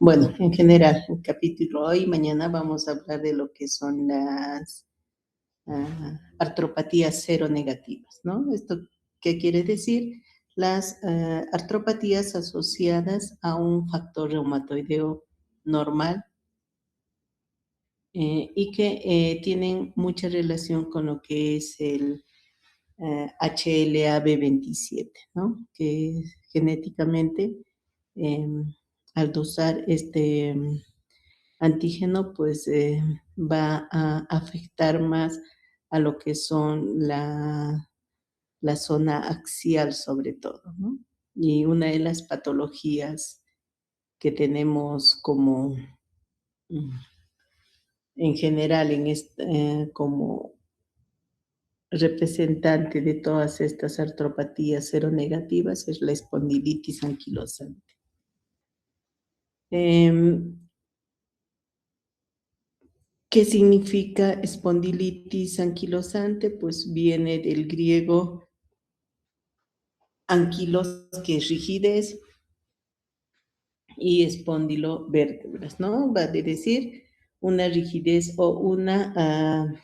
Bueno, en general, el capítulo hoy, mañana vamos a hablar de lo que son las artropatías seronegativas, ¿no? ¿Esto qué quiere decir? Las artropatías asociadas a un factor reumatoideo normal y que tienen mucha relación con lo que es el HLA-B27, ¿no? Que genéticamente, al dosar este antígeno, pues va a afectar más a lo que son la zona axial sobre todo, ¿no? Y una de las patologías que tenemos como en general como representante de todas estas artropatías seronegativas es la espondilitis anquilosante. ¿Qué significa espondilitis anquilosante? Pues viene del griego anquilos, que es rigidez, y espóndilo, vértebras, ¿no? Va a decir una rigidez o una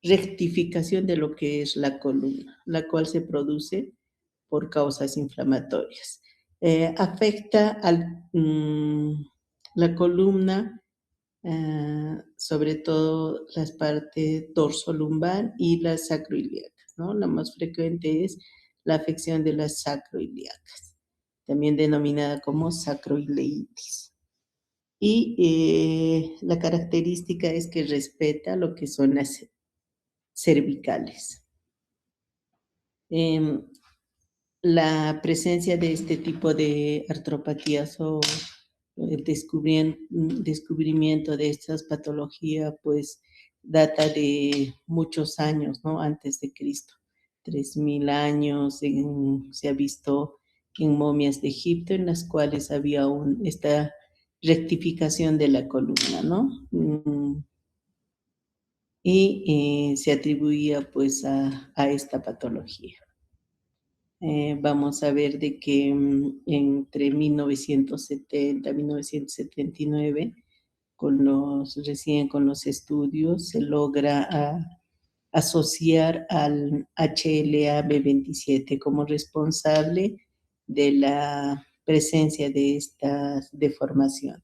rectificación de lo que es la columna, la cual se produce por causas inflamatorias. Afecta la columna, sobre todo las partes dorsolumbar y las sacroiliacas, ¿no? La más frecuente es la afección de las sacroiliacas, también denominada como sacroileitis. Y la característica es que respeta lo que son las cervicales. La presencia de este tipo de artropatías o el descubrimiento de estas patologías, pues data de muchos años, ¿no? Antes de Cristo, 3000 años, se ha visto en momias de Egipto en las cuales había esta rectificación de la columna, ¿no? Y se atribuía pues a esta patología. Vamos a ver de que entre 1970 y 1979, recién con los estudios, se logra asociar al HLA-B27 como responsable de la presencia de estas deformaciones.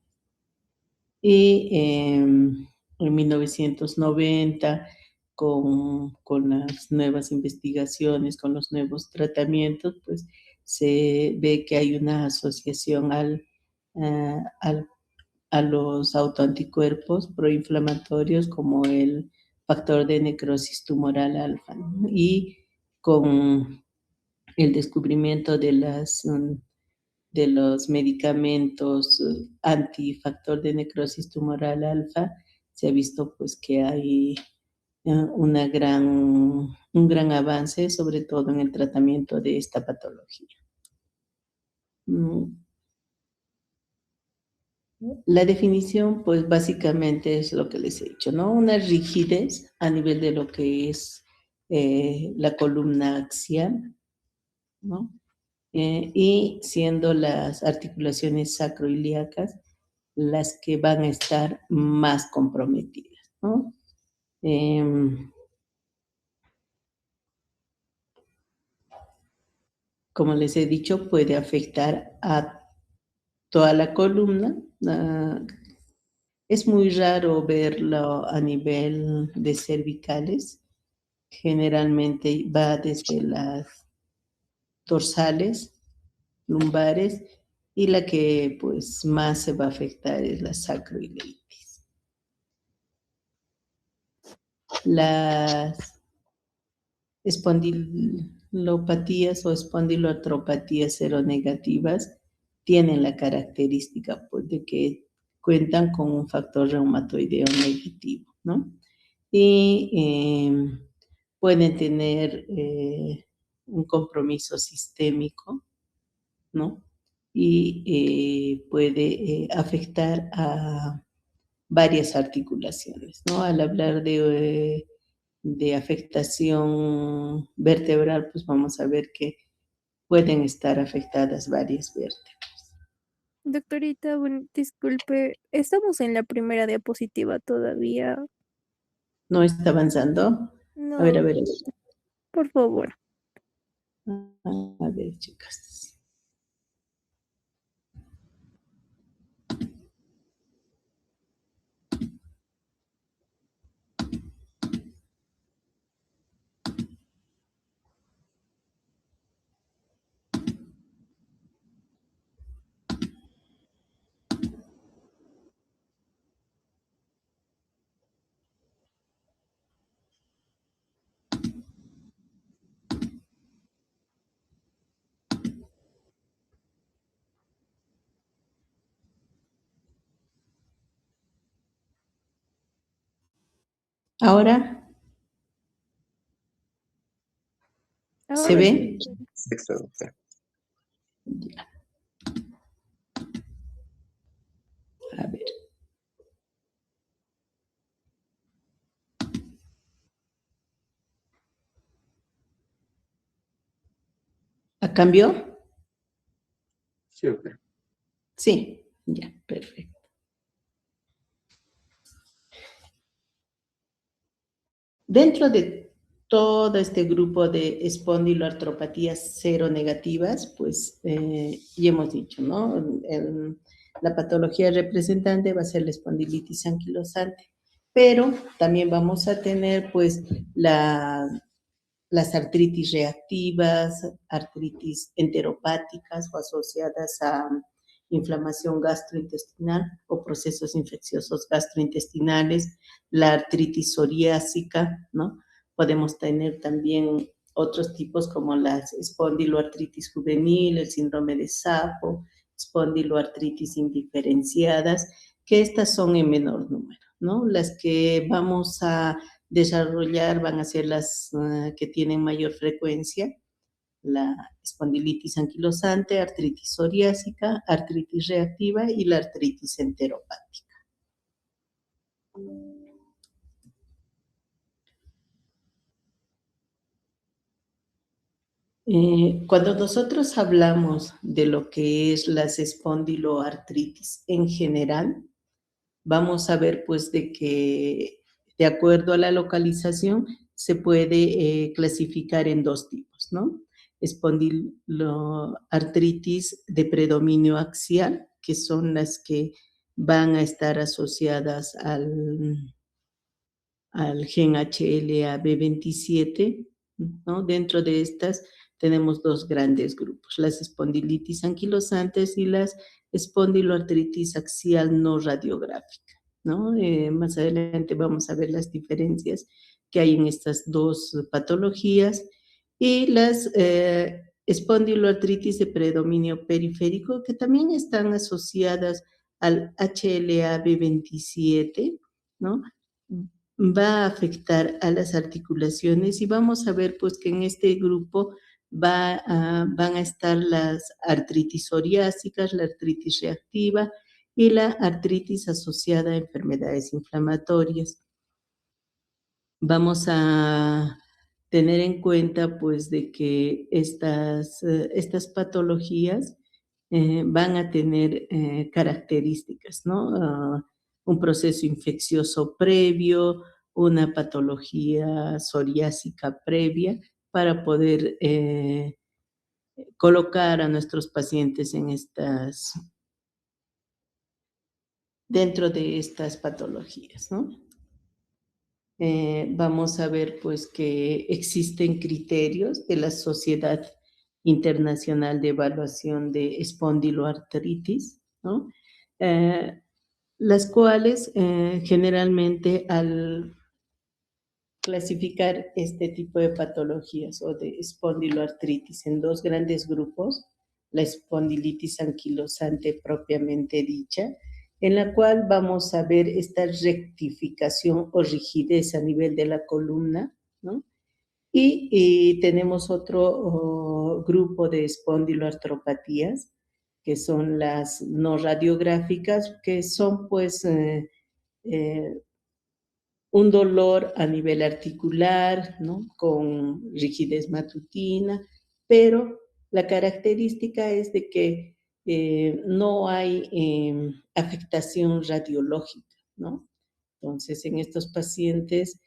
Y en 1990, con las nuevas investigaciones, con los nuevos tratamientos, pues se ve que hay una asociación a los autoanticuerpos proinflamatorios como el factor de necrosis tumoral alfa, ¿no? Y con el descubrimiento de los medicamentos antifactor de necrosis tumoral alfa, se ha visto pues que hay un gran avance, sobre todo en el tratamiento de esta patología. La definición, pues básicamente es lo que les he dicho, ¿no? Una rigidez a nivel de lo que es la columna axial, ¿no? Y siendo las articulaciones sacroiliacas las que van a estar más comprometidas, ¿no? Como les he dicho, puede afectar a toda la columna. Es muy raro verlo a nivel de cervicales. Generalmente va desde las dorsales, lumbares, y la que pues más se va a afectar es la sacroileitis. Las espondilopatías o espondiloartropatías seronegativas tienen la característica pues, de que cuentan con un factor reumatoideo negativo, ¿no? Y pueden tener un compromiso sistémico, ¿no? Y puede afectar a varias articulaciones, ¿no? Al hablar de afectación vertebral, pues vamos a ver que pueden estar afectadas varias vértebras. Doctorita, bueno, disculpe, estamos en la primera diapositiva todavía. ¿No está avanzando? A ver, a No, ver. por favor. A ver, chicas. Ahora, ¿se Ahora sí, ve? doctora. Excelente. Ya, a ver. ¿A cambio? Sí, ok. Sí, ya, perfecto. Dentro de todo este grupo de espondiloartropatías cero negativas, pues ya hemos dicho, ¿no? La patología representante va a ser la espondilitis anquilosante, pero también vamos a tener, pues, las artritis reactivas, artritis enteropáticas o asociadas a inflamación gastrointestinal o procesos infecciosos gastrointestinales, la artritis psoriásica, ¿no? Podemos tener también otros tipos como la espondiloartritis juvenil, el síndrome de Sapo, espondiloartritis indiferenciadas, que estas son en menor número, ¿no? Las que vamos a desarrollar van a ser las que tienen mayor frecuencia, la espondilitis anquilosante, artritis psoriásica, artritis reactiva y la artritis enteropática. Cuando nosotros hablamos de lo que es las espondiloartritis en general, vamos a ver pues de que de acuerdo a la localización se puede clasificar en dos tipos, ¿no? Espondiloartritis de predominio axial, que son las que van a estar asociadas al gen HLA-B27, ¿no? Dentro de estas tenemos dos grandes grupos, las espondilitis anquilosantes y las espondiloartritis axial no radiográfica, ¿no? Más adelante vamos a ver las diferencias que hay en estas dos patologías y las espondiloartritis de predominio periférico que también están asociadas al HLA-B27, ¿no? Va a afectar a las articulaciones y vamos a ver pues que en este grupo van a estar las artritis psoriásicas, la artritis reactiva y la artritis asociada a enfermedades inflamatorias. Vamos a tener en cuenta pues de que estas patologías van a tener características, ¿no? Un proceso infeccioso previo, una patología psoriásica previa para poder colocar a nuestros pacientes dentro de estas patologías, ¿no? Vamos a ver pues que existen criterios de la Sociedad Internacional de Evaluación de Espondiloartritis, ¿no? Las cuales generalmente al clasificar este tipo de patologías o de espondiloartritis en dos grandes grupos, la espondilitis anquilosante propiamente dicha, en la cual vamos a ver esta rectificación o rigidez a nivel de la columna, ¿no? Y tenemos otro grupo de espondiloartropatías, que son las no radiográficas, que son pues un dolor a nivel articular, ¿no? Con rigidez matutina, pero la característica es de que no hay afectación radiológica, ¿no? Entonces, en estos pacientes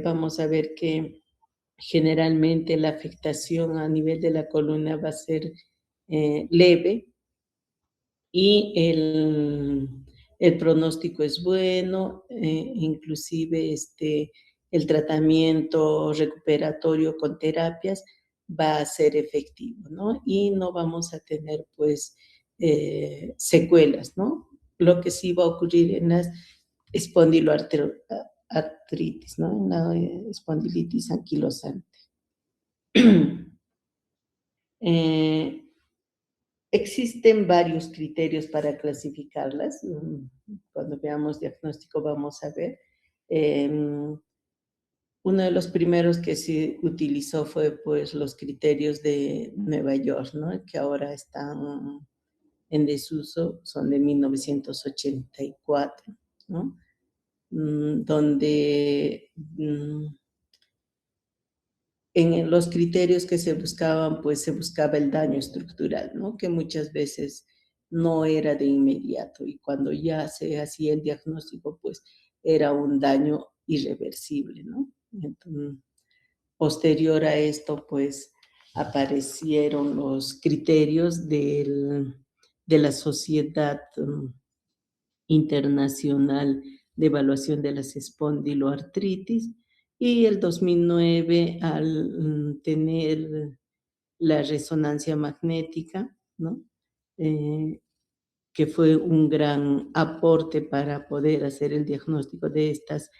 vamos a ver que generalmente la afectación a nivel de la columna va a ser leve y el pronóstico es bueno, inclusive el tratamiento recuperatorio con terapias va a ser efectivo, ¿no? Y no vamos a tener, pues, secuelas, ¿no? Lo que sí va a ocurrir en las espondiloartritis, ¿no? En la espondilitis anquilosante. Existen varios criterios para clasificarlas. Cuando veamos diagnóstico vamos a ver. Uno de los primeros que se utilizó fue pues los criterios de Nueva York, ¿no? Que ahora están en desuso, son de 1984, ¿no? Donde en los criterios que se buscaban, pues se buscaba el daño estructural, ¿no? Que muchas veces no era de inmediato y cuando ya se hacía el diagnóstico, pues era un daño irreversible, ¿no? Entonces, posterior a esto, pues aparecieron los criterios de la Sociedad Internacional de Evaluación de las Espondiloartritis, y el 2009 al tener la resonancia magnética, ¿no? Que fue un gran aporte para poder hacer el diagnóstico de estas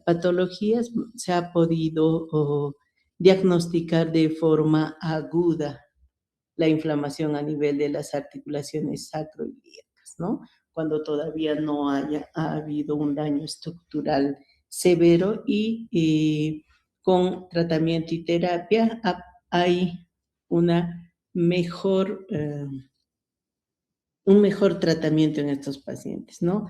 patologías, se ha podido diagnosticar de forma aguda la inflamación a nivel de las articulaciones sacroiliacas, ¿no? Cuando todavía no ha habido un daño estructural severo y con tratamiento y terapia hay una mejor, un mejor tratamiento en estos pacientes, ¿no?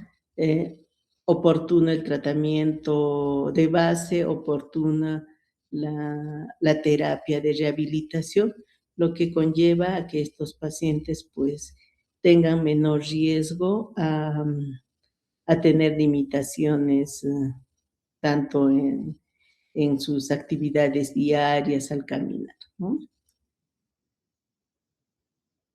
Oportuno el tratamiento de base, oportuna la terapia de rehabilitación, lo que conlleva a que estos pacientes pues tengan menor riesgo a tener limitaciones tanto en sus actividades diarias al caminar, ¿no?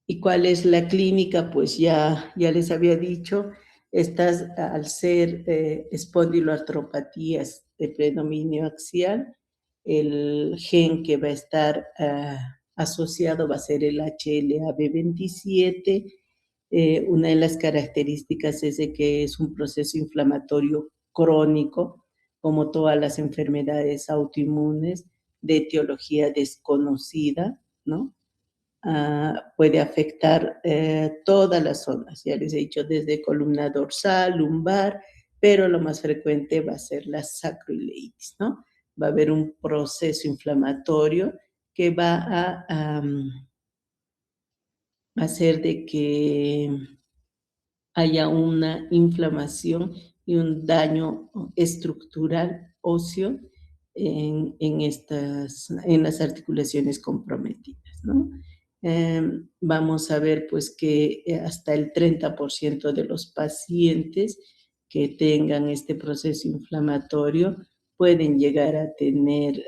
¿Y cuál es la clínica? Pues ya les había dicho, estas al ser espondiloartropatías de predominio axial, el gen que va a estar asociado va a ser el HLA-B27. Una de las características es de que es un proceso inflamatorio crónico, como todas las enfermedades autoinmunes de etiología desconocida, ¿no? Puede afectar todas las zonas, ya les he dicho, desde columna dorsal, lumbar, pero lo más frecuente va a ser la sacroileitis, ¿no? Va a haber un proceso inflamatorio que va a hacer de que haya una inflamación y un daño estructural óseo en las articulaciones comprometidas, ¿no? Vamos a ver pues que hasta el 30% de los pacientes que tengan este proceso inflamatorio pueden llegar a tener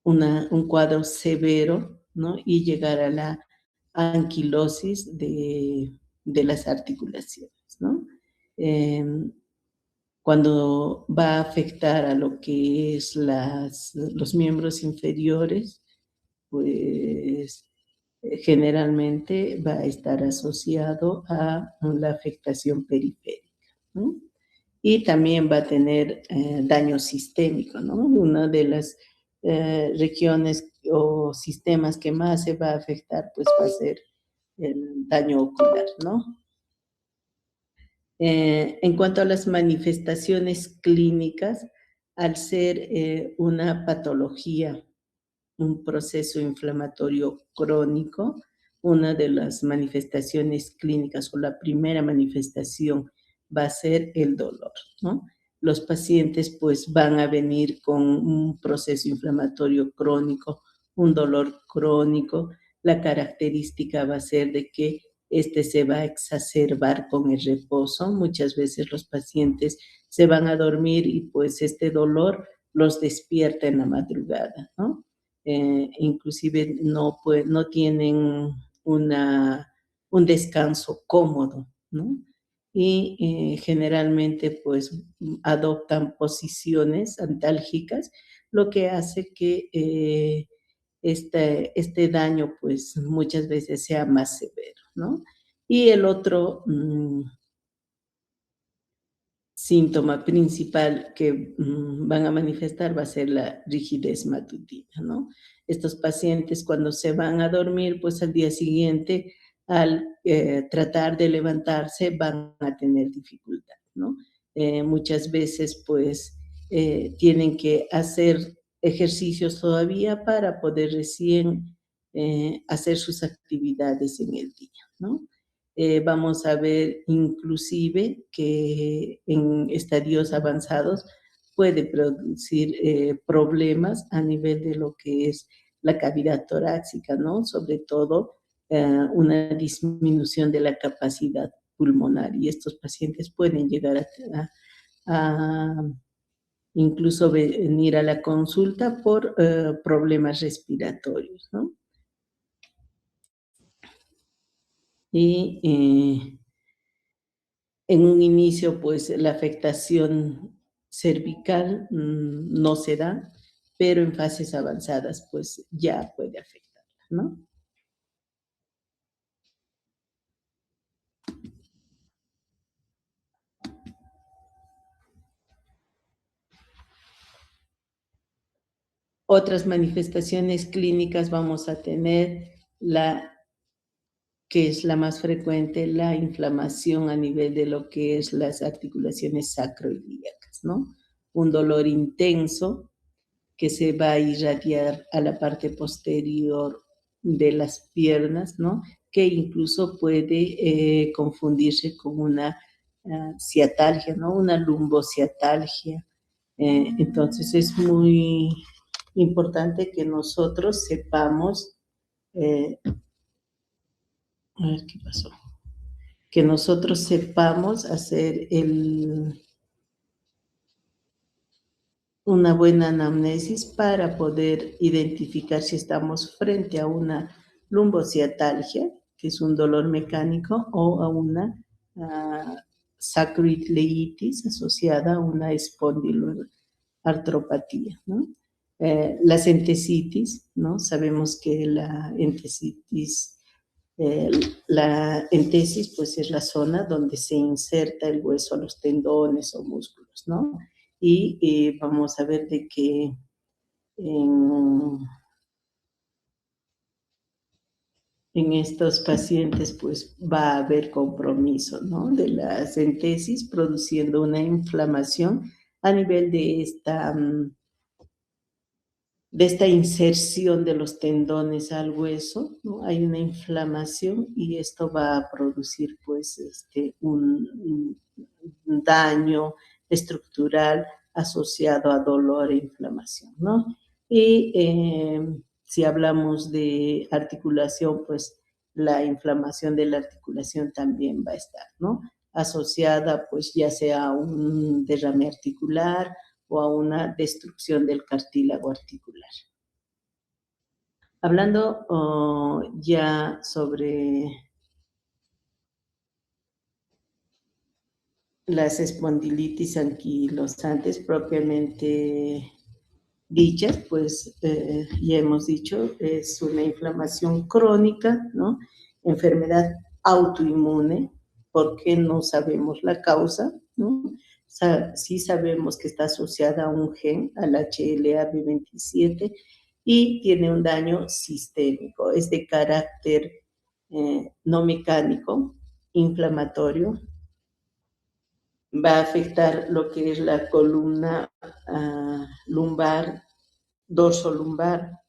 un cuadro severo, ¿no? Y llegar a la anquilosis de las articulaciones, ¿no? Cuando va a afectar a lo que es los miembros inferiores, pues generalmente va a estar asociado a la afectación periférica, ¿no? Y también va a tener daño sistémico, ¿no? Una de las regiones o sistemas que más se va a afectar, pues va a ser el daño ocular, ¿no? En cuanto a las manifestaciones clínicas, al ser una patología, un proceso inflamatorio crónico, una de las manifestaciones clínicas o la primera manifestación va a ser el dolor, ¿no? Los pacientes pues van a venir con un proceso inflamatorio crónico, un dolor crónico, la característica va a ser de que este se va a exacerbar con el reposo. Muchas veces los pacientes se van a dormir y pues este dolor los despierta en la madrugada, ¿no? Inclusive no tienen un descanso cómodo, ¿no? Y generalmente pues adoptan posiciones antálgicas, lo que hace que este daño pues muchas veces sea más severo, ¿no? Y el otro síntoma principal que van a manifestar va a ser la rigidez matutina, ¿no? Estos pacientes cuando se van a dormir, pues al día siguiente, al tratar de levantarse, van a tener dificultad, ¿no? Muchas veces, pues, tienen que hacer ejercicios todavía para poder recién hacer sus actividades en el día, ¿no? Vamos a ver inclusive que en estadios avanzados puede producir problemas a nivel de lo que es la cavidad torácica, ¿no? Sobre todo una disminución de la capacidad pulmonar y estos pacientes pueden llegar a incluso venir a la consulta por problemas respiratorios, ¿no? Y en un inicio, pues la afectación cervical no se da, pero en fases avanzadas, pues ya puede afectarla, ¿no? Otras manifestaciones clínicas vamos a tener que es la más frecuente, la inflamación a nivel de lo que es las articulaciones sacroiliacas, ¿no? Un dolor intenso que se va a irradiar a la parte posterior de las piernas, ¿no? Que incluso puede confundirse con una ciatalgia, ¿no? Una lumbociatalgia. Entonces es muy importante que nosotros sepamos, a ver qué pasó, que nosotros sepamos hacer una buena anamnesis para poder identificar si estamos frente a una lumbociatalgia, que es un dolor mecánico, o a una sacroileitis asociada a una espondiloartropatía, ¿no? Las entesitis, ¿no? Sabemos que la entesitis, la entesis, pues es la zona donde se inserta el hueso, los tendones o músculos, ¿no? Y vamos a ver de que en estos pacientes pues va a haber compromiso, ¿no? De la entesis produciendo una inflamación a nivel de esta inserción de los tendones al hueso, ¿no? Hay una inflamación y esto va a producir pues un daño estructural asociado a dolor e inflamación, ¿no? Y si hablamos de articulación, pues la inflamación de la articulación también va a estar, ¿no? Asociada pues ya sea a un derrame articular o a una destrucción del cartílago articular. Hablando ya sobre las espondilitis anquilosantes propiamente dichas, pues ya hemos dicho, es una inflamación crónica, ¿no? Enfermedad autoinmune, porque no sabemos la causa, ¿no? Sí sabemos que está asociada a un gen, al HLA-B27, y tiene un daño sistémico, es de carácter no mecánico, inflamatorio, va a afectar lo que es la columna lumbar, dorsolumbar,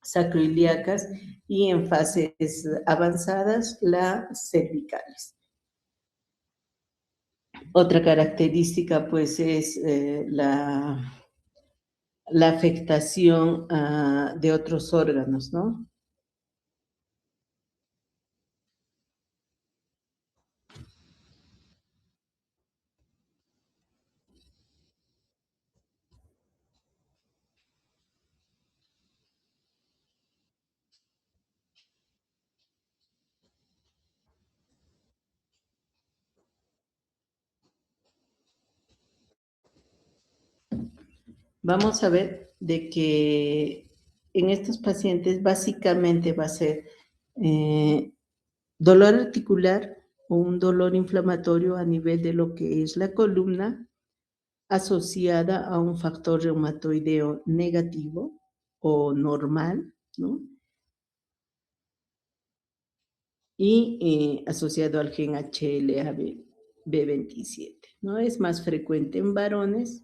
sacroiliacas y en fases avanzadas las cervicales. Otra característica pues es la afectación de otros órganos, ¿no? vamos a ver de que en estos pacientes básicamente va a ser dolor articular o un dolor inflamatorio a nivel de lo que es la columna asociada a un factor reumatoideo negativo o normal, ¿no? Y asociado al gen HLA-B27, ¿no? Es más frecuente en varones.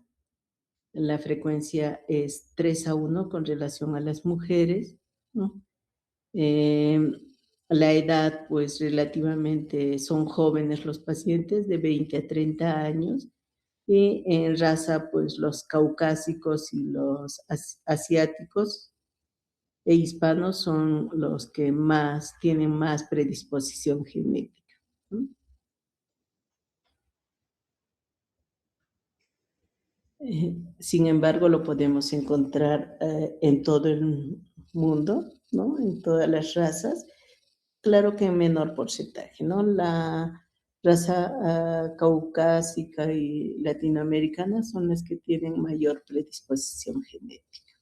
La frecuencia es 3:1 con relación a las mujeres, ¿no? La edad, pues relativamente son jóvenes los pacientes de 20 a 30 años y en raza, pues los caucásicos y los asiáticos e hispanos son los que más tienen más predisposición genética, ¿no? Sin embargo, lo podemos encontrar en todo el mundo, ¿no? En todas las razas, claro que en menor porcentaje, ¿no? La raza caucásica y latinoamericana son las que tienen mayor predisposición genética.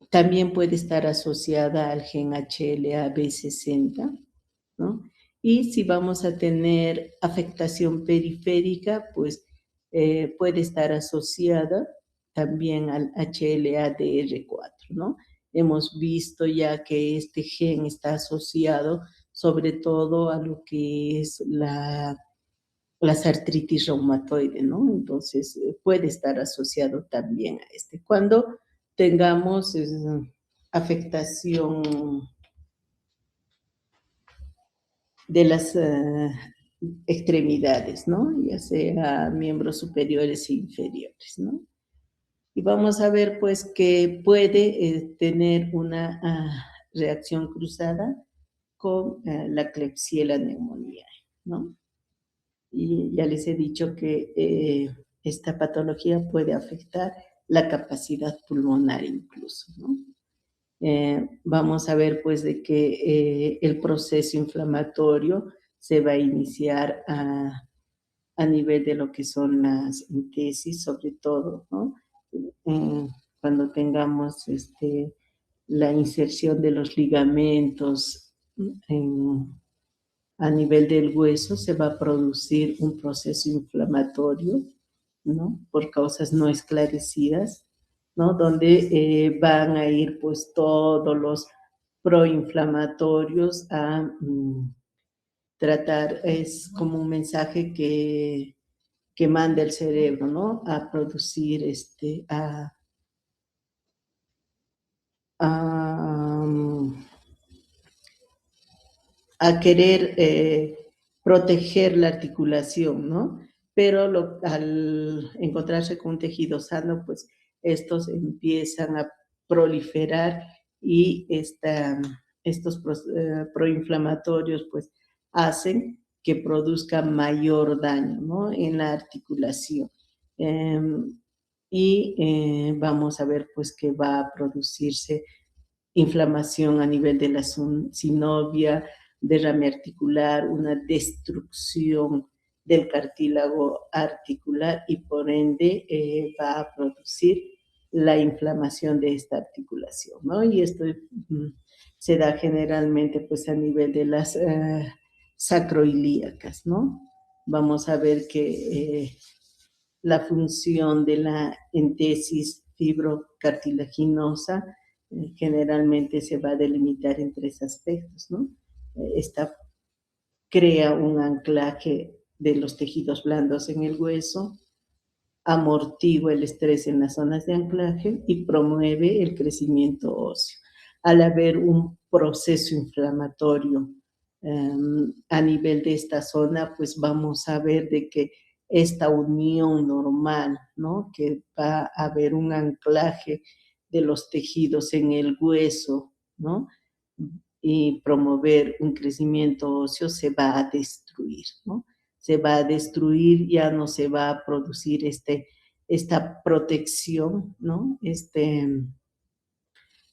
También puede estar asociada al gen HLA-B60, ¿no? Y si vamos a tener afectación periférica, pues puede estar asociada también al HLA-DR4, ¿no? Hemos visto ya que este gen está asociado sobre todo a lo que es las artritis reumatoide, ¿no? Entonces puede estar asociado también a este. Cuando tengamos afectación de las extremidades, ¿no? Ya sea miembros superiores e inferiores, ¿no? Y vamos a ver, pues, que puede tener una reacción cruzada con la Klebsiella pneumoniae, ¿no? Y ya les he dicho que esta patología puede afectar la capacidad pulmonar incluso, ¿no? Vamos a ver pues de que el proceso inflamatorio se va a iniciar a nivel de lo que son las entesis, sobre todo, ¿no? Cuando tengamos la inserción de los ligamentos a nivel del hueso, se va a producir un proceso inflamatorio, ¿no? Por causas no esclarecidas, ¿no? Donde van a ir pues todos los proinflamatorios a tratar, es como un mensaje que manda el cerebro, ¿no? A producir, a querer proteger la articulación, ¿no? Pero al encontrarse con un tejido sano, pues estos empiezan a proliferar y estos proinflamatorios, pues hacen que produzca mayor daño, ¿no? En la articulación. Vamos a ver, pues, que va a producirse inflamación a nivel de la sinovia, derrame articular, una destrucción del cartílago articular y por ende va a producir la inflamación de esta articulación, ¿no? Y esto se da generalmente pues a nivel de las sacroilíacas, ¿no? Vamos a ver que la función de la entesis fibrocartilaginosa generalmente se va a delimitar en 3 aspectos, ¿no? Esta crea un anclaje de los tejidos blandos en el hueso, amortigua el estrés en las zonas de anclaje y promueve el crecimiento óseo. Al haber un proceso inflamatorio a nivel de esta zona, pues vamos a ver de que esta unión normal, ¿no? Que va a haber un anclaje de los tejidos en el hueso, ¿no? Y promover un crecimiento óseo se va a destruir, ¿no? Se va a destruir, ya no se va a producir esta protección, ¿no?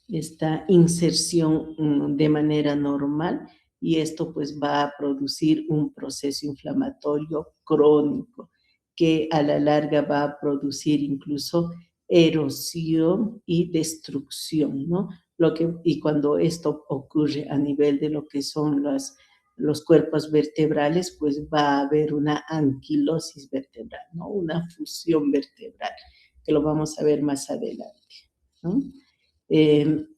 Esta inserción de manera normal y esto pues va a producir un proceso inflamatorio crónico que a la larga va a producir incluso erosión y destrucción, ¿no? Y cuando esto ocurre a nivel de lo que son los cuerpos vertebrales, pues va a haber una anquilosis vertebral, ¿no? Una fusión vertebral, que lo vamos a ver más adelante, ¿no?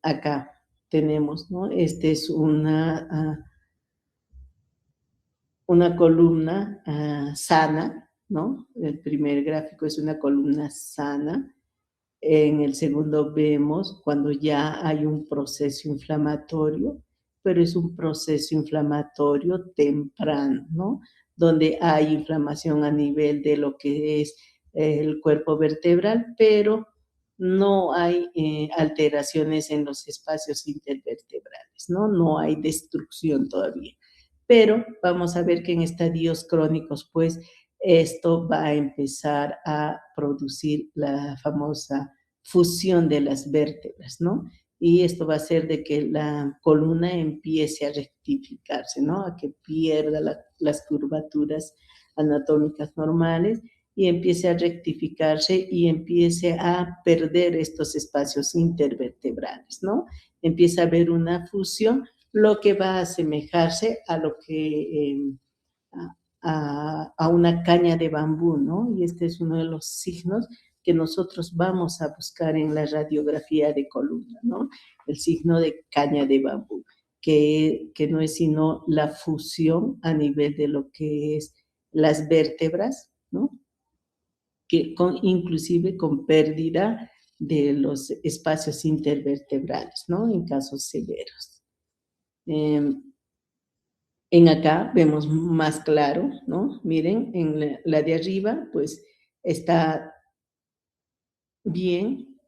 Acá tenemos, ¿no? Este es una columna sana, ¿no? El primer gráfico es una columna sana. En el segundo vemos cuando ya hay un proceso inflamatorio, pero es un proceso inflamatorio temprano, ¿no? Donde hay inflamación a nivel de lo que es el cuerpo vertebral, pero no hay alteraciones en los espacios intervertebrales, ¿no? No hay destrucción todavía. Pero vamos a ver que en estadios crónicos, pues, esto va a empezar a producir la famosa fusión de las vértebras, ¿no? Y esto va a hacer de que la columna empiece a rectificarse, ¿no? A que pierda las curvaturas anatómicas normales y empiece a rectificarse y empiece a perder estos espacios intervertebrales, ¿no? Empieza a haber una fusión, lo que va a asemejarse a lo que a una caña de bambú, ¿no? Y este es uno de los signos que nosotros vamos a buscar en la radiografía de columna, ¿no? El signo de caña de bambú, que no es sino la fusión a nivel de lo que es las vértebras, ¿no? Inclusive con pérdida de los espacios intervertebrales, ¿no? En casos severos. En acá vemos más claro, ¿no? Miren, en la de arriba, pues, está bien,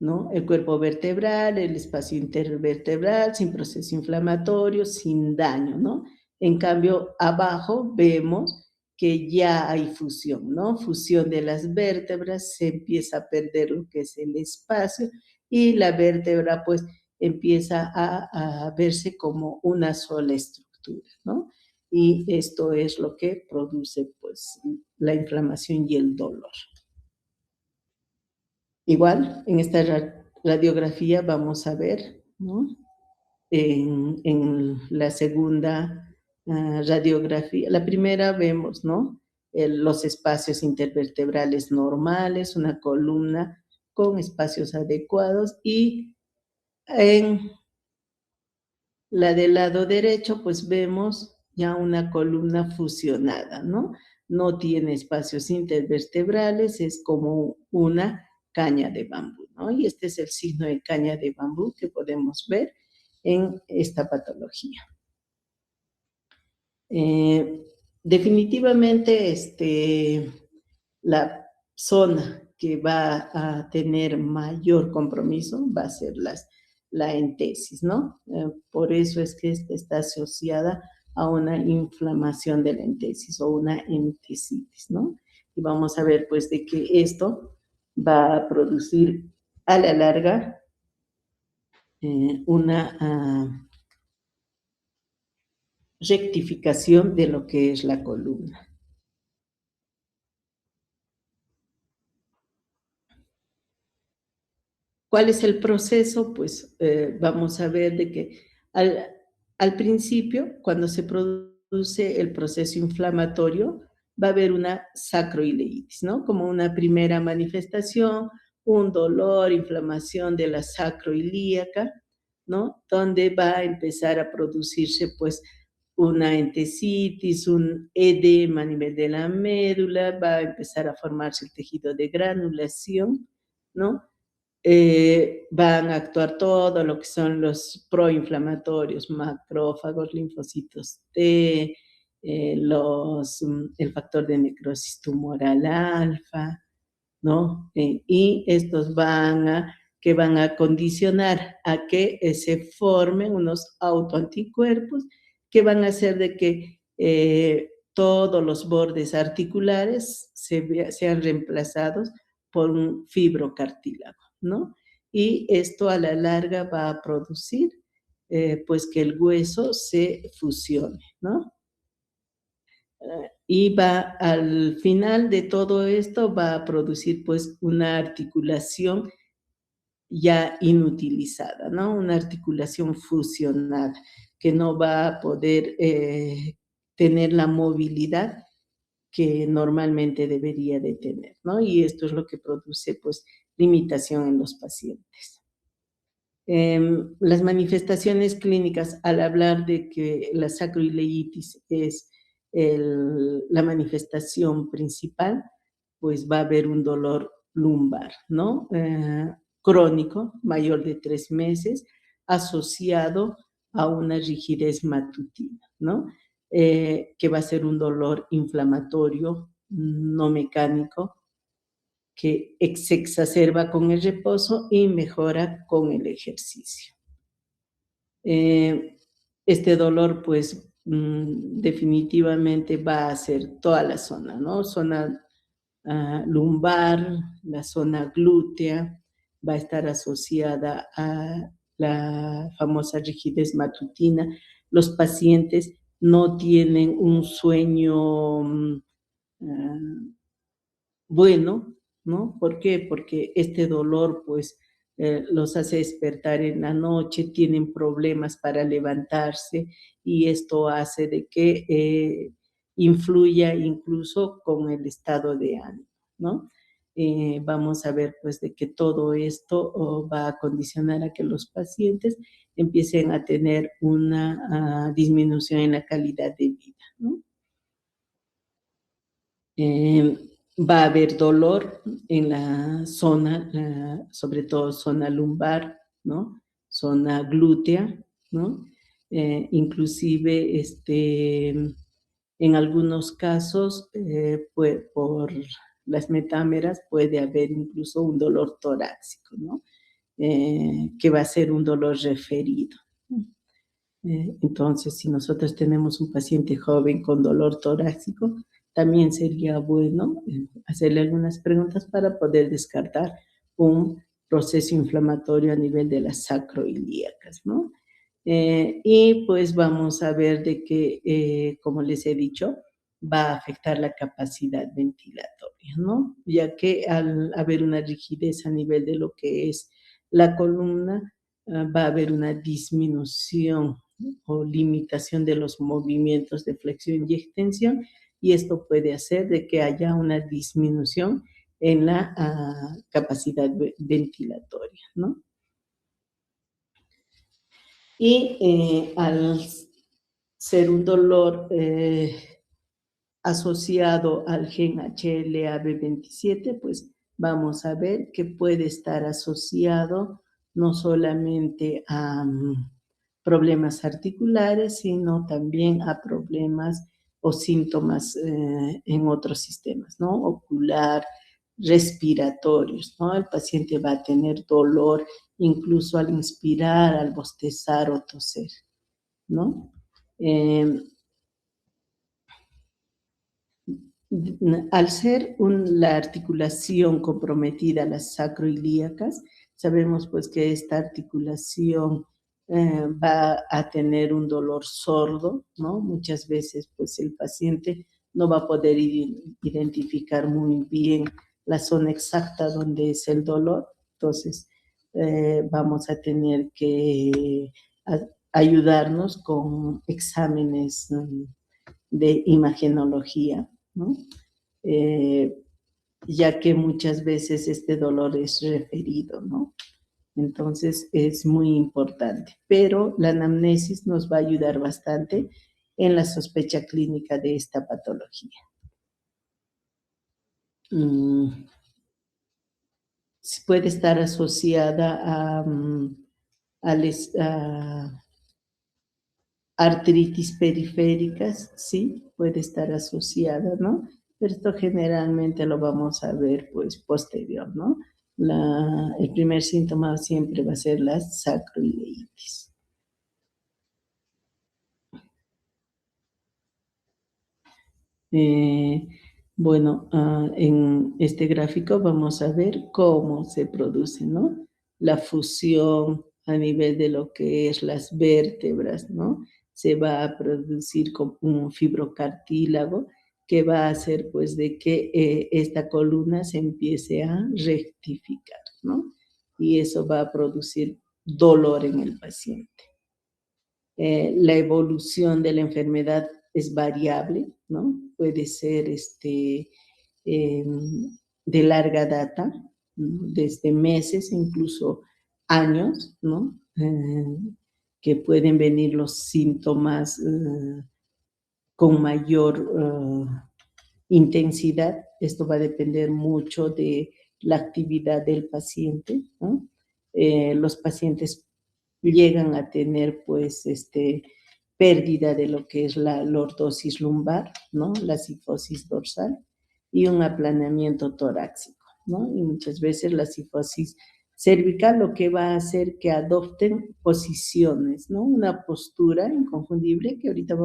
¿no? El cuerpo vertebral, el espacio intervertebral, sin proceso inflamatorio, sin daño, ¿no? En cambio, abajo vemos que ya hay fusión, ¿no? Fusión de las vértebras, se empieza a perder lo que es el espacio y la vértebra, pues, empieza a verse como una sola estructura, ¿no? Y esto es lo que produce, pues, la inflamación y el dolor. Igual, en esta radiografía vamos a ver, ¿no? En la segunda radiografía, la primera vemos, ¿no? Los espacios intervertebrales normales, una columna con espacios adecuados, y en la del lado derecho, pues vemos ya una columna fusionada, ¿no? No tiene espacios intervertebrales, es como una caña de bambú, ¿no? Y este es el signo de caña de bambú que podemos ver en esta patología. Definitivamente, la zona que va a tener mayor compromiso va a ser la entesis, ¿no? Por eso es que está asociada a una inflamación de la entesis o una entesitis, ¿no? Y vamos a ver, pues, de que esto va a producir a la larga una rectificación de lo que es la columna. ¿Cuál es el proceso? Pues vamos a ver de que al principio, cuando se produce el proceso inflamatorio, va a haber una sacroileitis, ¿no? Como una primera manifestación, un dolor, inflamación de la sacroilíaca, ¿no? Donde va a empezar a producirse, pues, una entesitis, un edema a nivel de la médula, va a empezar a formarse el tejido de granulación, ¿no? Van a actuar todo lo que son los proinflamatorios, macrófagos, linfocitos T, el factor de necrosis tumoral alfa, ¿no? Y estos van a condicionar a que se formen unos autoanticuerpos que van a hacer de que todos los bordes articulares sean reemplazados por un fibrocartílago, ¿no? Y esto a la larga va a producir, pues, que el hueso se fusione, ¿no? y va al final de todo esto va a producir pues una articulación ya inutilizada, ¿no? Una articulación fusionada que no va a poder tener la movilidad que normalmente debería de tener, ¿no? Y esto es lo que produce pues limitación en los pacientes. Las manifestaciones clínicas, al hablar de que la sacroileitis es la manifestación principal, pues va a haber un dolor lumbar, ¿no? Crónico, mayor de 3 meses, asociado a una rigidez matutina, ¿no? Que va a ser un dolor inflamatorio, no mecánico, que se exacerba con el reposo y mejora con el ejercicio. Este dolor, pues, definitivamente va a ser toda la zona, ¿no? Zona lumbar, la zona glútea, va a estar asociada a la famosa rigidez matutina. Los pacientes no tienen un sueño bueno, ¿no? ¿Por qué? Porque este dolor, pues, los hace despertar en la noche, tienen problemas para levantarse y esto hace de que influya incluso con el estado de ánimo, ¿no? Vamos a ver, pues, de que todo esto va a condicionar a que los pacientes empiecen a tener una disminución en la calidad de vida, ¿no? Va a haber dolor en la zona, sobre todo zona lumbar, ¿no? Zona glútea, ¿no? Inclusive, en algunos casos, por las metámeras puede haber incluso un dolor torácico, ¿no? Que va a ser un dolor referido. Entonces, si nosotros tenemos un paciente joven con dolor torácico, también sería bueno hacerle algunas preguntas para poder descartar un proceso inflamatorio a nivel de las sacroiliacas, ¿no? Y pues vamos a ver de que, como les he dicho, va a afectar la capacidad ventilatoria, ¿no? Ya que al haber una rigidez a nivel de lo que es la columna, va a haber una disminución o limitación de los movimientos de flexión y extensión, y esto puede hacer de que haya una disminución en la capacidad ventilatoria, ¿no? Y al ser un dolor asociado al gen HLA-B27, pues vamos a ver que puede estar asociado no solamente a problemas articulares, sino también a problemas o síntomas en otros sistemas, ¿no? Ocular, respiratorios, ¿no? El paciente va a tener dolor incluso al inspirar, al bostezar o toser, ¿no? Al ser la articulación comprometida, las sacroiliacas, sabemos pues que esta articulación va a tener un dolor sordo, ¿no? Muchas veces pues el paciente no va a poder identificar muy bien la zona exacta donde es el dolor, entonces vamos a tener que ayudarnos con exámenes de imagenología, ¿no? Ya que muchas veces este dolor es referido, ¿no? Entonces es muy importante, pero la anamnesis nos va a ayudar bastante en la sospecha clínica de esta patología. Puede estar asociada a artritis periféricas, sí, puede estar asociada, ¿no? Pero esto generalmente lo vamos a ver, pues, posterior, ¿no? El primer síntoma siempre va a ser la sacroileitis. Bueno, en este gráfico vamos a ver cómo se produce, ¿no? La fusión a nivel de lo que es las vértebras, ¿no? se va a producir como un fibrocartílago que va a hacer pues de que esta columna se empiece a rectificar, ¿no? Y eso va a producir dolor en el paciente. La evolución de la enfermedad es variable, ¿no? Puede ser de larga data, ¿no? Desde meses, incluso años, ¿no? Que pueden venir los síntomas con mayor intensidad. Esto va a depender mucho de la actividad del paciente, ¿no? Los pacientes llegan a tener, pues, pérdida de lo que es la lordosis lumbar, ¿no? La cifosis dorsal y un aplanamiento torácico, ¿no? Y muchas veces la cifosis cervical lo que va a hacer que adopten posiciones, ¿no? Una postura inconfundible que ahorita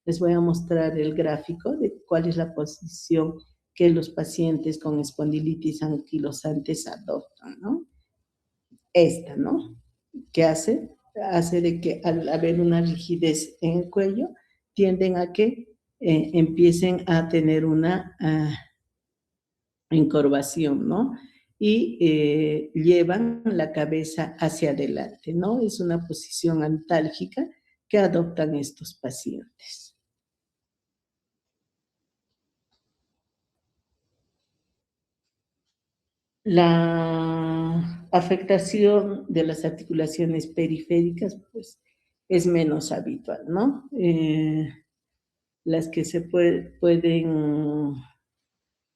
les voy a mostrar el gráfico de cuál es la posición que los pacientes con espondilitis anquilosantes adoptan, ¿no? Esta, ¿no? ¿Qué hace? Hace de que al haber una rigidez en el cuello, tienden a que empiecen a tener una encorvación, ¿no? Y llevan la cabeza hacia adelante, ¿no? Es una posición antálgica que adoptan estos pacientes. La afectación de las articulaciones periféricas, pues, es menos habitual, ¿no? Las que se pueden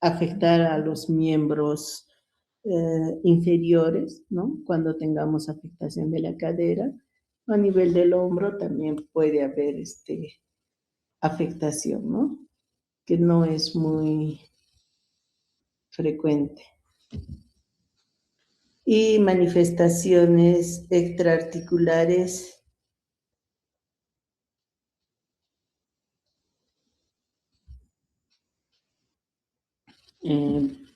afectar a los miembros inferiores, ¿no? Cuando tengamos afectación de la cadera, a nivel del hombro también puede haber afectación, ¿no? Que no es muy frecuente. Y manifestaciones extraarticulares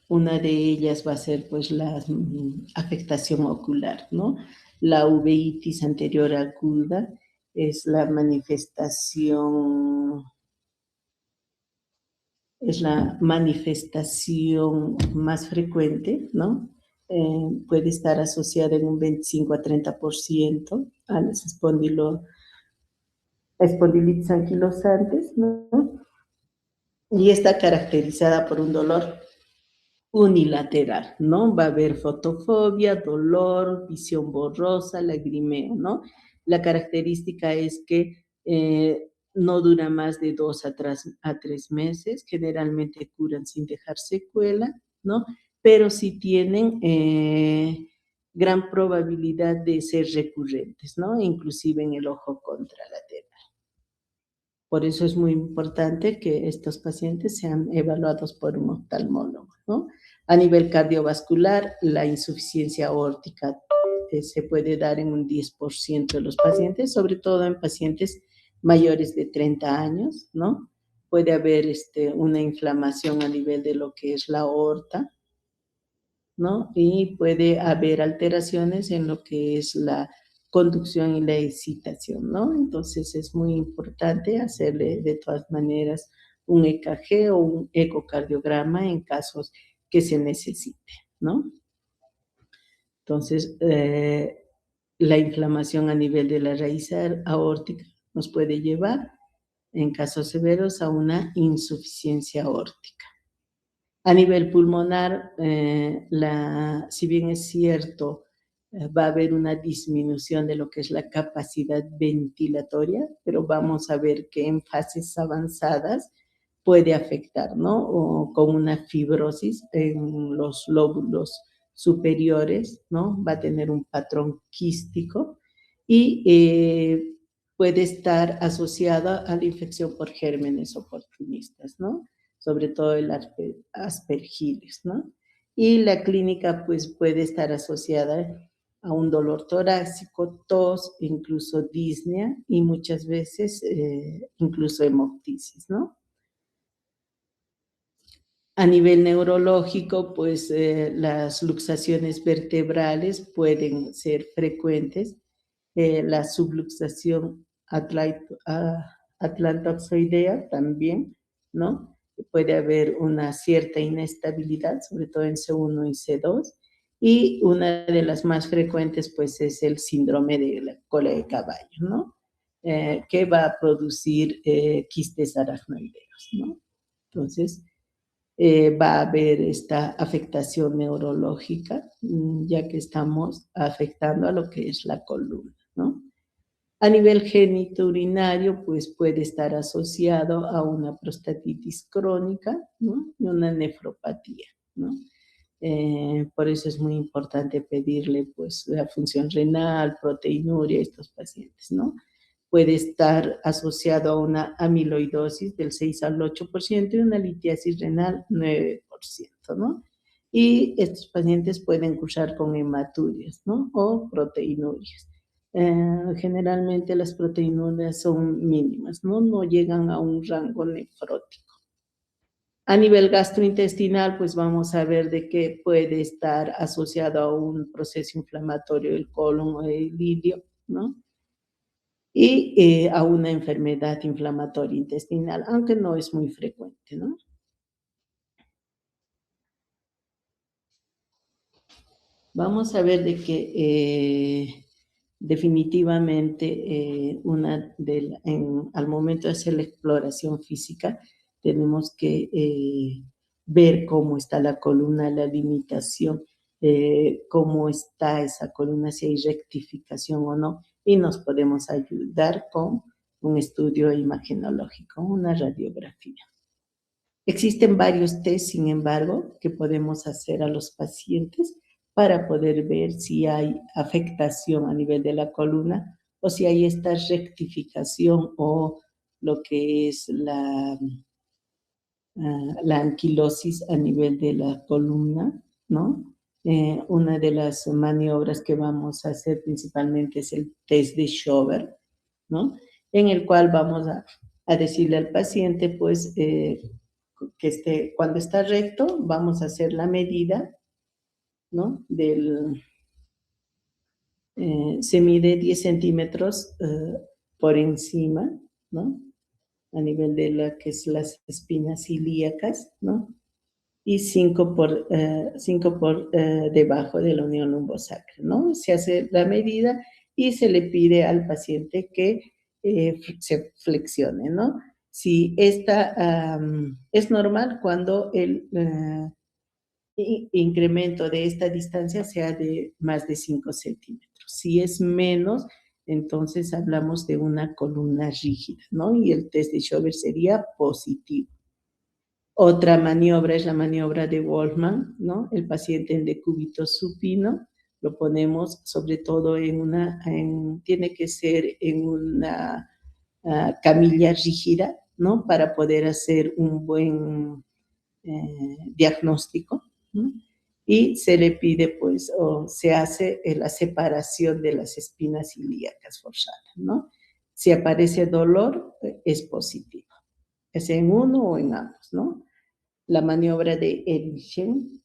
una de ellas va a ser pues la afectación ocular, ¿no? La uveitis anterior aguda es la manifestación más frecuente, ¿no? Puede estar asociada en un 25 a 30% a las espondilitis anquilosantes, ¿no? Y está caracterizada por un dolor unilateral, ¿no? Va a haber fotofobia, dolor, visión borrosa, lagrimeo, ¿no? La característica es que no dura más de 2 a 3 meses, generalmente curan sin dejar secuela, ¿no? Pero sí tienen gran probabilidad de ser recurrentes, ¿no? Inclusive en el ojo contralateral. Por eso es muy importante que estos pacientes sean evaluados por un oftalmólogo, ¿no? A nivel cardiovascular, la insuficiencia aórtica se puede dar en un 10% de los pacientes, sobre todo en pacientes mayores de 30 años, ¿no? Puede haber una inflamación a nivel de lo que es la aorta, ¿no? Y puede haber alteraciones en lo que es la conducción y la excitación, ¿no? Entonces es muy importante hacerle de todas maneras un EKG o un ecocardiograma en casos que se necesite, ¿no? Entonces, la inflamación a nivel de la raíz aórtica nos puede llevar, en casos severos, a una insuficiencia aórtica. A nivel pulmonar, si bien es cierto, va a haber una disminución de lo que es la capacidad ventilatoria, pero vamos a ver que en fases avanzadas puede afectar, ¿no? O con una fibrosis en los lóbulos superiores, ¿no? Va a tener un patrón quístico y puede estar asociada a la infección por gérmenes oportunistas, ¿no? Sobre todo el aspergillus, ¿no? Y la clínica, pues, puede estar asociada a un dolor torácico, tos, incluso disnea y muchas veces incluso hemoptisis, ¿no? A nivel neurológico, pues, las luxaciones vertebrales pueden ser frecuentes. La subluxación atlantoxoidea también, ¿no? Puede haber una cierta inestabilidad, sobre todo en C1 y C2, y una de las más frecuentes, pues, es el síndrome de la cola de caballo, ¿no? Que va a producir quistes aracnoideos, ¿no? Entonces, va a haber esta afectación neurológica, ya que estamos afectando a lo que es la columna, ¿no? A nivel genitourinario, pues puede estar asociado a una prostatitis crónica, ¿no? Y una nefropatía, ¿no? Por eso es muy importante pedirle, pues, la función renal, proteinuria a estos pacientes, ¿no? Puede estar asociado a una amiloidosis del 6 al 8% y una litiasis renal 9%, ¿no? Y estos pacientes pueden cursar con hematurias, ¿no? O proteinurias. Generalmente las proteinurias son mínimas, ¿no? No llegan a un rango nefrótico. A nivel gastrointestinal, pues vamos a ver de que puede estar asociado a un proceso inflamatorio del colon o del ilio, ¿no? Y a una enfermedad inflamatoria intestinal, aunque no es muy frecuente, ¿no? Vamos a ver de que definitivamente al momento de hacer la exploración física tenemos que ver cómo está la columna, la limitación, cómo está esa columna, si hay rectificación o no, y nos podemos ayudar con un estudio imagenológico, una radiografía. Existen varios test, sin embargo, que podemos hacer a los pacientes para poder ver si hay afectación a nivel de la columna o si hay esta rectificación o lo que es la anquilosis a nivel de la columna, ¿no? Una de las maniobras que vamos a hacer principalmente es el test de Schober, ¿no? En el cual vamos a decirle al paciente, pues, que cuando está recto, vamos a hacer la medida, ¿no? Se mide 10 centímetros por encima, ¿no? A nivel de lo que es las espinas ilíacas, ¿no? Y 5 por debajo de la unión lumbosacra, ¿no? Se hace la medida y se le pide al paciente que se flexione, ¿no? Si esta es normal cuando el incremento de esta distancia sea de más de 5 centímetros. Si es menos, entonces hablamos de una columna rígida, ¿no? Y el test de Schober sería positivo. Otra maniobra es la maniobra de Wolfman, ¿no? El paciente en decúbito supino, lo ponemos sobre todo tiene que ser en una camilla rígida, ¿no? Para poder hacer un buen diagnóstico, ¿no? Y se le pide, pues, o se hace la separación de las espinas ilíacas forzadas, ¿no? Si aparece dolor, es positivo, es en uno o en ambos, ¿no? La maniobra de Erichsen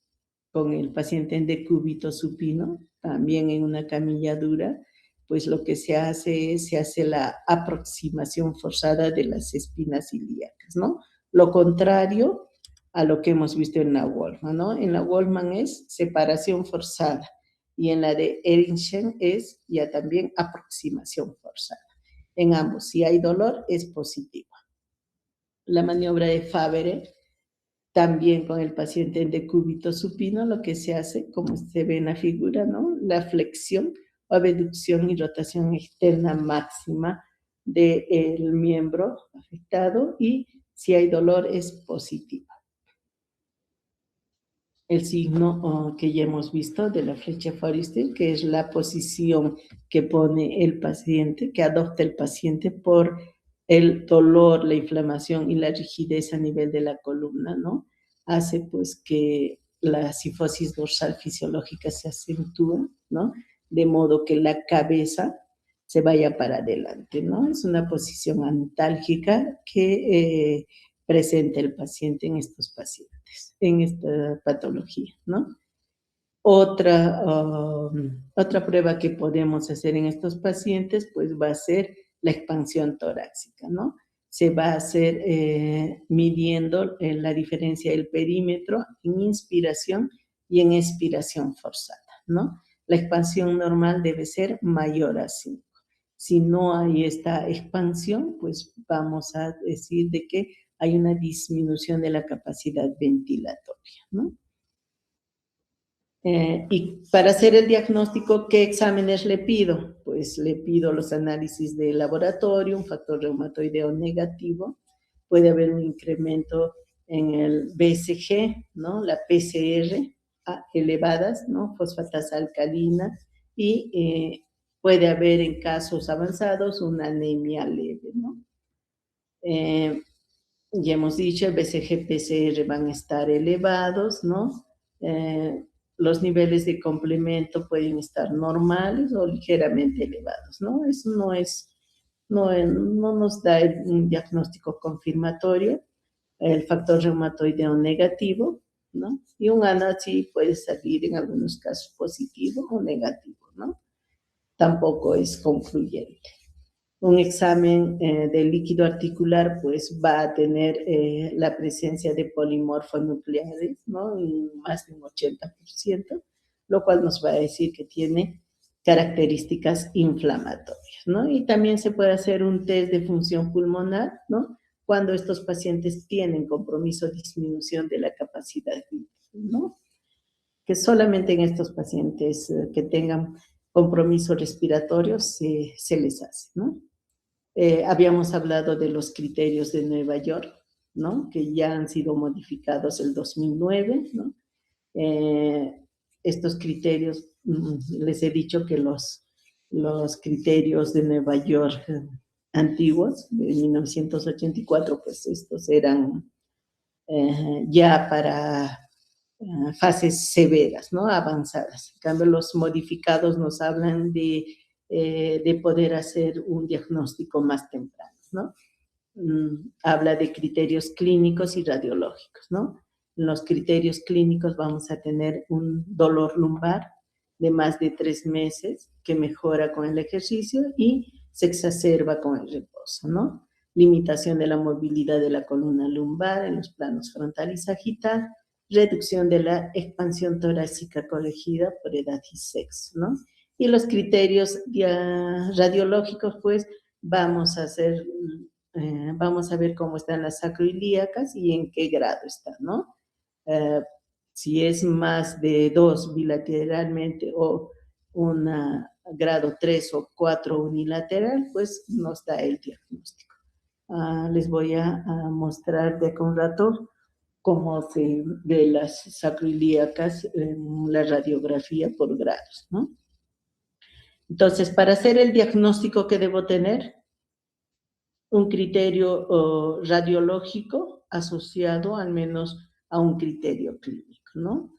con el paciente en decúbito supino, también en una camilla dura, pues lo que se hace es, se hace la aproximación forzada de las espinas ilíacas, ¿no? Lo contrario a lo que hemos visto en la Wolfman, ¿no? En la Wolfman es separación forzada y en la de Erichsen es ya también aproximación forzada. En ambos, si hay dolor, es positivo. La maniobra de Favre, también con el paciente en decúbito supino, lo que se hace, como se ve en la figura, ¿no? La flexión o abducción y rotación externa máxima del miembro afectado y si hay dolor es positivo. El signo que ya hemos visto de la flecha Forrester, que es la posición que pone el paciente, que adopta el paciente por el dolor, la inflamación y la rigidez a nivel de la columna, ¿no? Hace pues que la cifosis dorsal fisiológica se acentúe, ¿no? De modo que la cabeza se vaya para adelante, ¿no? Es una posición antálgica que presenta el paciente en estos pacientes, en esta patología, ¿no? Otra prueba que podemos hacer en estos pacientes, pues va a ser la expansión torácica, ¿no? Se va a hacer midiendo la diferencia del perímetro en inspiración y en expiración forzada, ¿no? La expansión normal debe ser mayor a 5. Si no hay esta expansión, pues vamos a decir de que hay una disminución de la capacidad ventilatoria, ¿no? Y para hacer el diagnóstico, ¿qué exámenes le pido? Pues le pido los análisis de laboratorio, un factor reumatoideo negativo, puede haber un incremento en el BCG, ¿no? La PCR elevadas, ¿no? Fosfatasa alcalina, y puede haber en casos avanzados una anemia leve, ¿no? Ya hemos dicho, el BCG, PCR van a estar elevados, ¿no? Los niveles de complemento pueden estar normales o ligeramente elevados, ¿no? Eso no nos da un diagnóstico confirmatorio. El factor reumatoideo negativo, ¿no? Y un análisis puede salir en algunos casos positivo o negativo, ¿no? Tampoco es concluyente. Un examen del líquido articular, pues va a tener la presencia de polimorfonucleares, ¿no? En más de un 80%, lo cual nos va a decir que tiene características inflamatorias, ¿no? Y también se puede hacer un test de función pulmonar, ¿no? Cuando estos pacientes tienen compromiso o disminución de la capacidad, ¿no? Que solamente en estos pacientes que tengan compromiso respiratorio se les hace, ¿no? Habíamos hablado de los criterios de Nueva York, ¿no? Que ya han sido modificados el 2009, ¿no? Estos criterios, les he dicho que los criterios de Nueva York antiguos, de 1984, pues estos eran ya para fases severas, ¿no? Avanzadas. En cambio, los modificados nos hablan de poder hacer un diagnóstico más temprano, ¿no? Habla de criterios clínicos y radiológicos, ¿no? En los criterios clínicos vamos a tener un dolor lumbar de más de 3 meses que mejora con el ejercicio y se exacerba con el reposo, ¿no? Limitación de la movilidad de la columna lumbar en los planos frontal y sagital, reducción de la expansión torácica corregida por edad y sexo, ¿no? Y los criterios radiológicos, pues, vamos a ver cómo están las sacroiliacas y en qué grado están, ¿no? Si es más de 2 bilateralmente o una grado 3 o 4 unilateral, pues nos da el diagnóstico. Les voy a mostrar de acá un rato cómo se ve las sacroiliacas en la radiografía por grados, ¿no? Entonces, para hacer el diagnóstico que debo tener, un criterio radiológico asociado al menos a un criterio clínico, ¿no?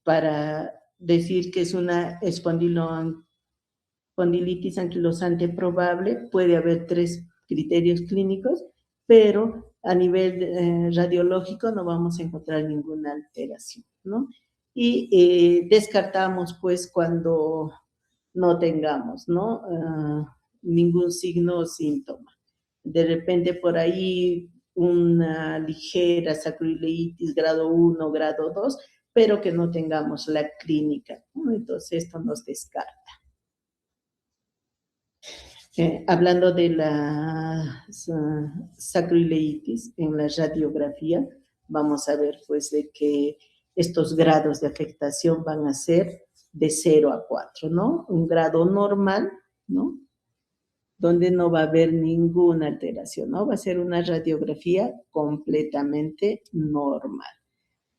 Para decir que es una espondilitis anquilosante probable, puede haber 3 criterios clínicos, pero a nivel radiológico no vamos a encontrar ninguna alteración, ¿no? Y descartamos, pues, cuando no tengamos, ¿no? Ningún signo o síntoma. De repente por ahí una ligera sacroileitis grado 1, grado 2, pero que no tengamos la clínica, ¿no? Entonces esto nos descarta. Hablando de la sacroileitis en la radiografía, vamos a ver pues de que estos grados de afectación van a ser de 0 a 4, ¿no? Un grado normal, ¿no? Donde no va a haber ninguna alteración, ¿no? Va a ser una radiografía completamente normal.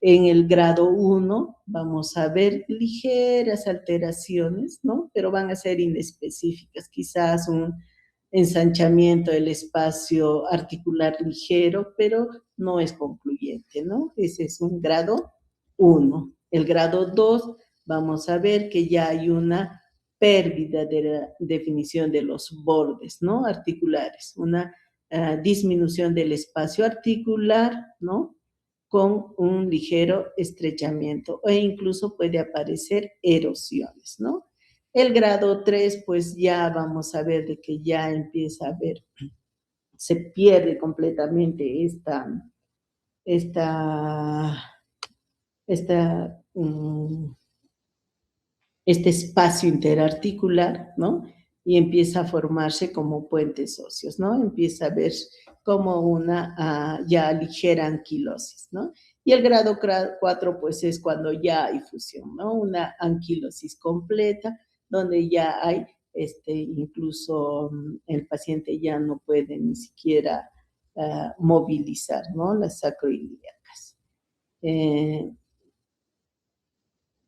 En el grado 1 vamos a ver ligeras alteraciones, ¿no? Pero van a ser inespecíficas, quizás un ensanchamiento del espacio articular ligero, pero no es concluyente, ¿no? Ese es un grado 1. El grado 2 vamos a ver que ya hay una pérdida de la definición de los bordes, ¿no? Articulares, una disminución del espacio articular, ¿no? Con un ligero estrechamiento e incluso puede aparecer erosiones, ¿no? El grado 3, pues ya vamos a ver de que ya empieza a ver, se pierde completamente este espacio interarticular, ¿no? Y empieza a formarse como puentes óseos, ¿no? Empieza a ver como una ya ligera anquilosis, ¿no? Y el grado 4, pues es cuando ya hay fusión, ¿no? Una anquilosis completa, donde ya hay, incluso el paciente ya no puede ni siquiera movilizar, ¿no? Las sacroiliacas.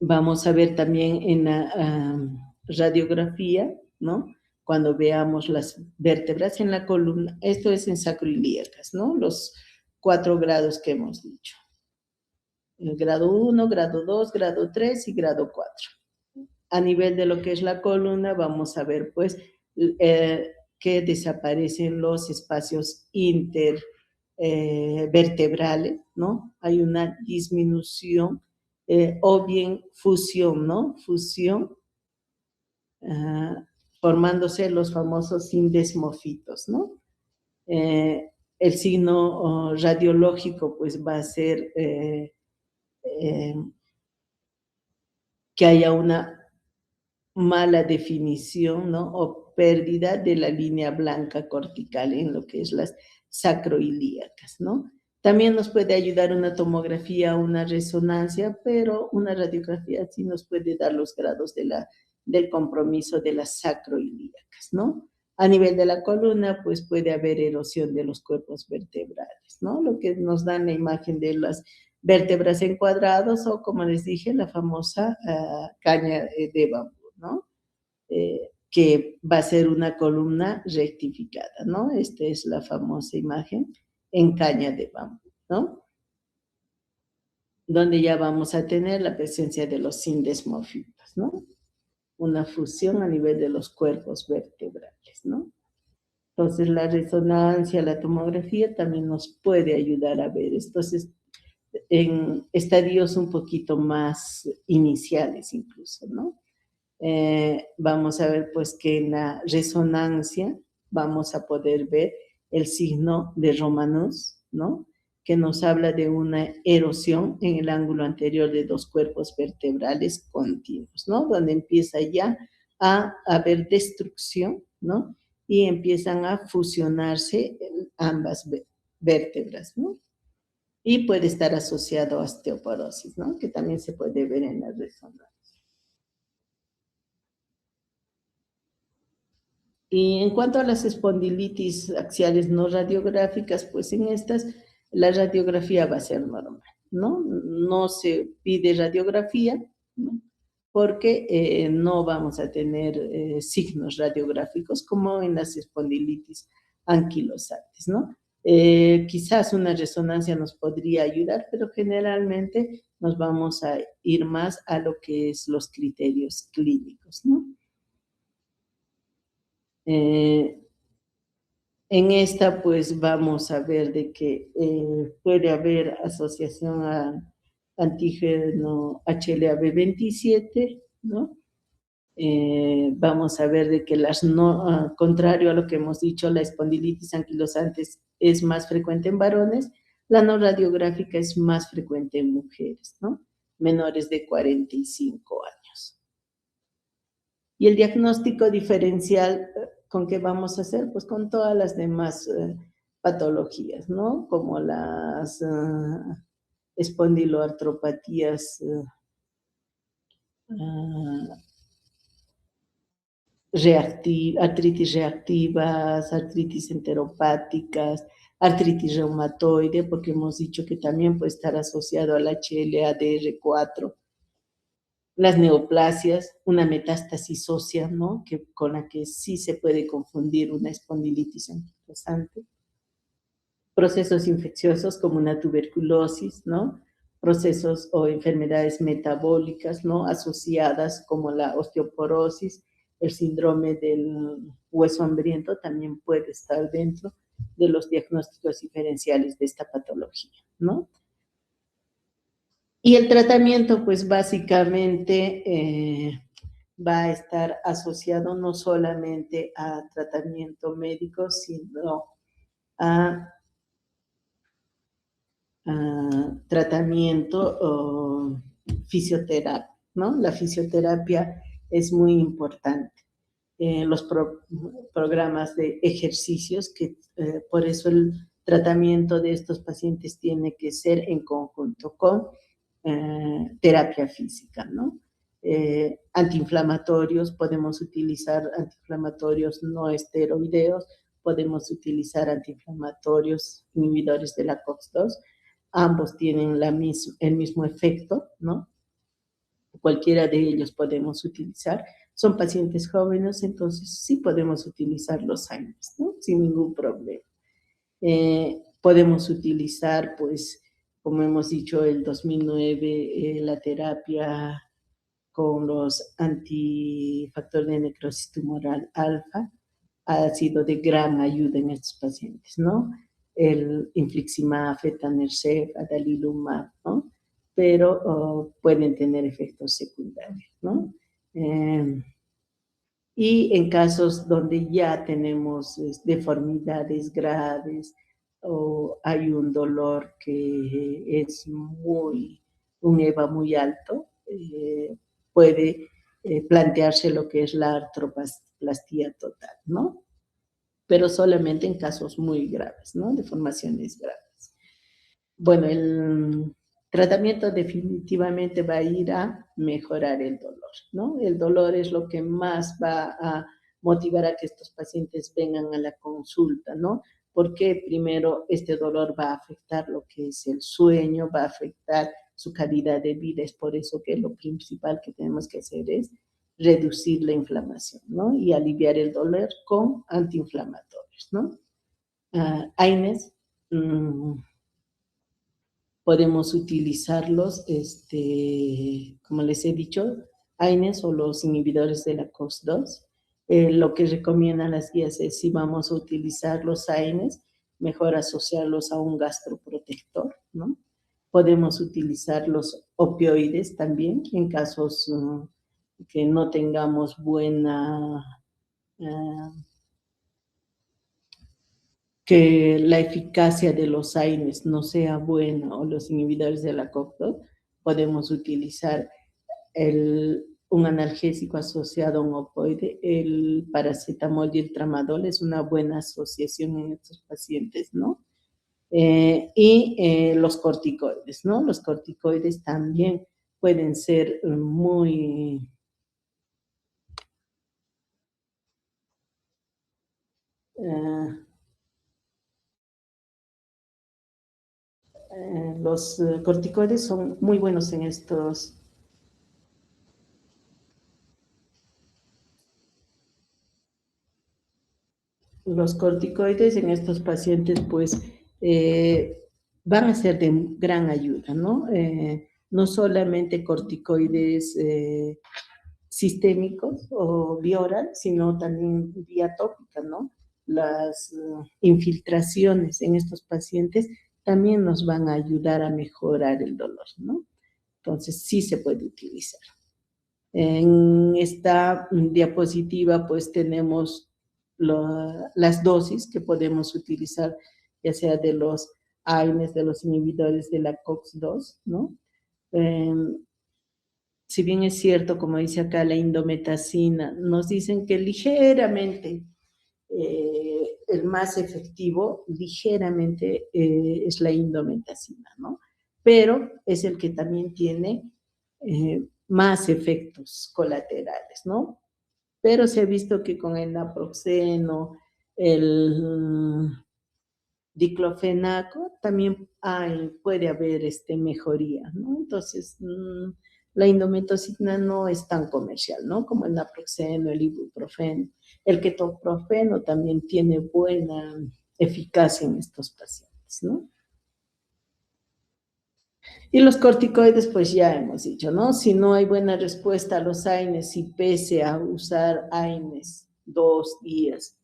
Vamos a ver también en la radiografía, ¿no? Cuando veamos las vértebras en la columna, esto es en sacroiliacas, ¿no? Los 4 grados que hemos dicho. El grado 1, grado 2, grado 3 y grado 4. A nivel de lo que es la columna, vamos a ver, pues, que desaparecen los espacios intervertebrales, ¿no? Hay una disminución o bien fusión, ¿no? Fusión, formándose los famosos sindesmofitos, ¿no? El signo radiológico, pues, va a ser que haya una mala definición, ¿no? O pérdida de la línea blanca cortical en lo que es las sacroiliacas, ¿no? También nos puede ayudar una tomografía, una resonancia, pero una radiografía sí nos puede dar los grados del compromiso de las sacroiliacas, ¿no? A nivel de la columna, pues puede haber erosión de los cuerpos vertebrales, ¿no? Lo que nos da la imagen de las vértebras encuadrados o, como les dije, la famosa caña de bambú, ¿no? Que va a ser una columna rectificada, ¿no? Esta es la famosa imagen en caña de bambú, ¿no? Donde ya vamos a tener la presencia de los sindesmofitos, ¿no? Una fusión a nivel de los cuerpos vertebrales, ¿no? Entonces, la resonancia, la tomografía también nos puede ayudar a ver. Entonces, en estadios un poquito más iniciales incluso, ¿no? Vamos a ver pues que en la resonancia vamos a poder ver el signo de Romanus, ¿no? Que nos habla de una erosión en el ángulo anterior de 2 cuerpos vertebrales continuos, ¿no? Donde empieza ya a haber destrucción, ¿no? Y empiezan a fusionarse ambas vértebras, ¿no? Y puede estar asociado a osteoporosis, ¿no? Que también se puede ver en la resonancia. Y en cuanto a las espondilitis axiales no radiográficas, pues en estas la radiografía va a ser normal, ¿no? No se pide radiografía, ¿no? Porque no vamos a tener signos radiográficos como en las espondilitis anquilosantes, ¿no? Quizás una resonancia nos podría ayudar, pero generalmente nos vamos a ir más a lo que es los criterios clínicos, ¿no? En esta, pues, vamos a ver de que puede haber asociación a antígeno HLA-B27, ¿no? Vamos a ver de que contrario a lo que hemos dicho, la espondilitis anquilosante es más frecuente en varones, la no radiográfica es más frecuente en mujeres, ¿no? Menores de 45 años. Y el diagnóstico diferencial, ¿con qué vamos a hacer? Pues con todas las demás patologías, ¿no? Como las espondiloartropatías artritis reactivas, artritis enteropáticas, artritis reumatoide, porque hemos dicho que también puede estar asociado al HLA-DR4, las neoplasias, una metástasis ósea, ¿no? Con la que sí se puede confundir una espondilitis anquilosante. Procesos infecciosos como una tuberculosis, ¿no? Procesos o enfermedades metabólicas, ¿no? Asociadas como la osteoporosis, el síndrome del hueso hambriento también puede estar dentro de los diagnósticos diferenciales de esta patología, ¿no? Y el tratamiento, pues básicamente va a estar asociado no solamente a tratamiento médico, sino a tratamiento fisioterapia, ¿no? La fisioterapia es muy importante. Los programas de ejercicios, que por eso el tratamiento de estos pacientes tiene que ser en conjunto con terapia física, ¿no? Antiinflamatorios, podemos utilizar antiinflamatorios no esteroideos, podemos utilizar antiinflamatorios inhibidores de la COX-2, ambos tienen el mismo efecto, ¿no? Cualquiera de ellos podemos utilizar. Son pacientes jóvenes, entonces sí podemos utilizar los años, ¿no? Sin ningún problema. Podemos utilizar, pues, como hemos dicho, el 2009, la terapia con los antifactores de necrosis tumoral alfa ha sido de gran ayuda en estos pacientes, ¿no? El infliximab, etanercept, adalimumab, ¿no? Pero pueden tener efectos secundarios, ¿no? Y en casos donde ya tenemos deformidades graves o hay un dolor que es un EVA muy alto, puede plantearse lo que es la artroplastía total, ¿no? Pero solamente en casos muy graves, ¿no? Deformaciones graves. Bueno, el tratamiento definitivamente va a ir a mejorar el dolor, ¿no? El dolor es lo que más va a motivar a que estos pacientes vengan a la consulta, ¿no? Porque primero este dolor va a afectar lo que es el sueño, va a afectar su calidad de vida. Es por eso que lo principal que tenemos que hacer es reducir la inflamación, ¿no? Y aliviar el dolor con antiinflamatorios, ¿no? AINES, podemos utilizarlos, como les he dicho, AINES o los inhibidores de la COX-2. Lo que recomiendan las guías es, si vamos a utilizar los AINES, mejor asociarlos a un gastroprotector, ¿no? Podemos utilizar los opioides también en casos que no tengamos buena... que la eficacia de los AINES no sea buena o los inhibidores de la COX-2, podemos utilizar un analgésico asociado a un opioide. El paracetamol y el tramadol es una buena asociación en estos pacientes, ¿no? Los corticoides, ¿no? Los corticoides también pueden ser muy... los corticoides son muy buenos en estos. Los corticoides en estos pacientes, pues, van a ser de gran ayuda, ¿no? No solamente corticoides sistémicos o bioral, sino también vía tópica, ¿no? Las infiltraciones en estos pacientes también nos van a ayudar a mejorar el dolor, ¿no? Entonces, sí se puede utilizar. En esta diapositiva, pues, tenemos las dosis que podemos utilizar, ya sea de los AINES, de los inhibidores de la COX-2, ¿no? Si bien es cierto, como dice acá, la indometacina, nos dicen que ligeramente el más efectivo, ligeramente es la indometacina, ¿no? Pero es el que también tiene más efectos colaterales, ¿no? Pero se ha visto que con el naproxeno, el diclofenaco, también puede haber mejoría, ¿no? Entonces, la indometacina no es tan comercial, ¿no? Como el naproxeno, el ibuprofeno. El ketoprofeno también tiene buena eficacia en estos pacientes, ¿no? Y los corticoides, pues ya hemos dicho, ¿no? Si no hay buena respuesta a los AINES, y pese a usar AINES 2 días,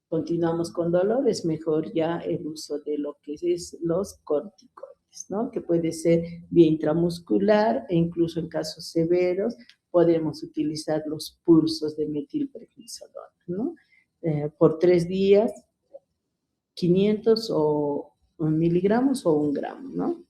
continuamos con dolor, es mejor ya el uso de lo que es los corticoides, ¿no? Que puede ser vía intramuscular e incluso en casos severos podemos utilizar los pulsos de metilprednisolona, ¿no? Por 3 días, 500 o miligramos o 1 gramo, ¿no?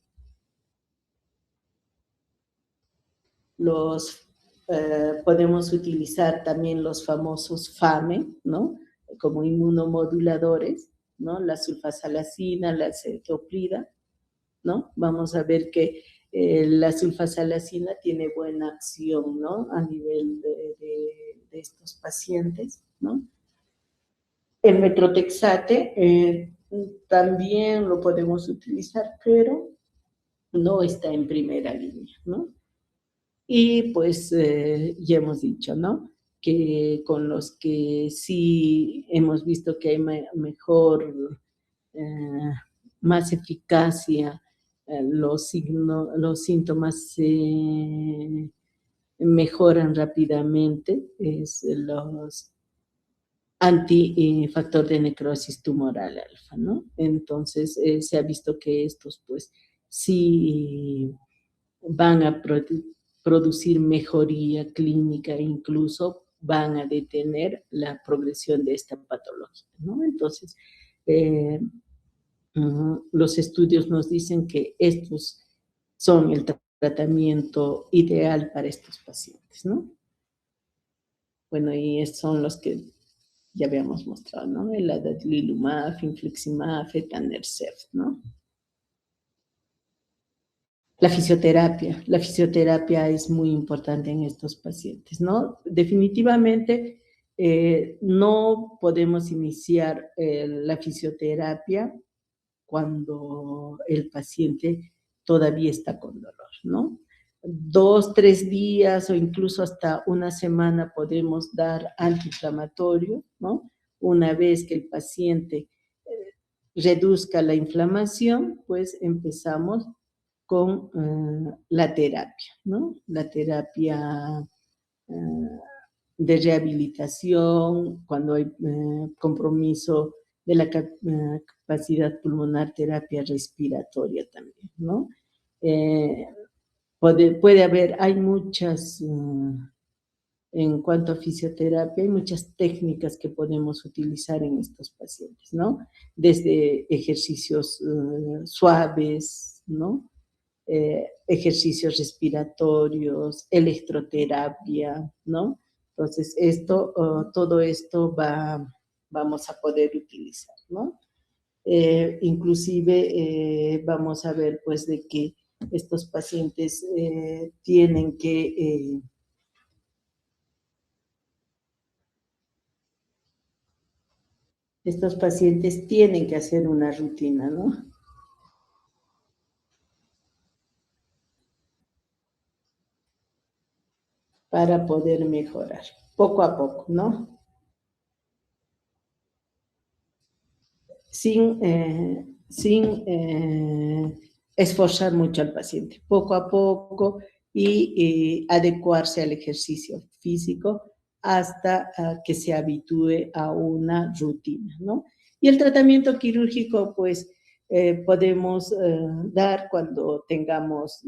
Podemos utilizar también los famosos FAME, ¿no? Como inmunomoduladores, ¿no? La sulfasalacina, la acetoprida, ¿no? Vamos a ver que la sulfasalacina tiene buena acción, ¿no? A nivel de estos pacientes, ¿no? El metrotexate también lo podemos utilizar, pero no está en primera línea, ¿no? Y pues ya hemos dicho, ¿no? Que con los que sí hemos visto que hay mejor, más eficacia, los síntomas mejoran rápidamente, es los antifactor de necrosis tumoral alfa, ¿no? Entonces se ha visto que estos pues sí van a producir mejoría clínica e incluso van a detener la progresión de esta patología, ¿no? Entonces, los estudios nos dicen que estos son el tratamiento ideal para estos pacientes, ¿no? Bueno, y estos son los que ya habíamos mostrado, ¿no? El adalimumab, infliximab, etanercept, ¿no? La fisioterapia es muy importante en estos pacientes, ¿no? Definitivamente no podemos iniciar la fisioterapia cuando el paciente todavía está con dolor, ¿no? 2, 3 días o incluso hasta una semana podemos dar antiinflamatorio, ¿no? Una vez que el paciente reduzca la inflamación, pues empezamos con la terapia, ¿no? La terapia de rehabilitación, cuando hay compromiso de la capacidad pulmonar, terapia respiratoria también, ¿no? Puede haber, hay muchas, en cuanto a fisioterapia, hay muchas técnicas que podemos utilizar en estos pacientes, ¿no? Desde ejercicios suaves, ¿no? Ejercicios respiratorios, electroterapia, ¿no? Entonces, todo esto vamos a poder utilizar, ¿no? Inclusive vamos a ver, pues, de que estos pacientes tienen que hacer una rutina, ¿no? Para poder mejorar, poco a poco, ¿no? Sin esforzar mucho al paciente, poco a poco y adecuarse al ejercicio físico hasta que se habitúe a una rutina, ¿no? Y el tratamiento quirúrgico, pues, podemos dar cuando tengamos,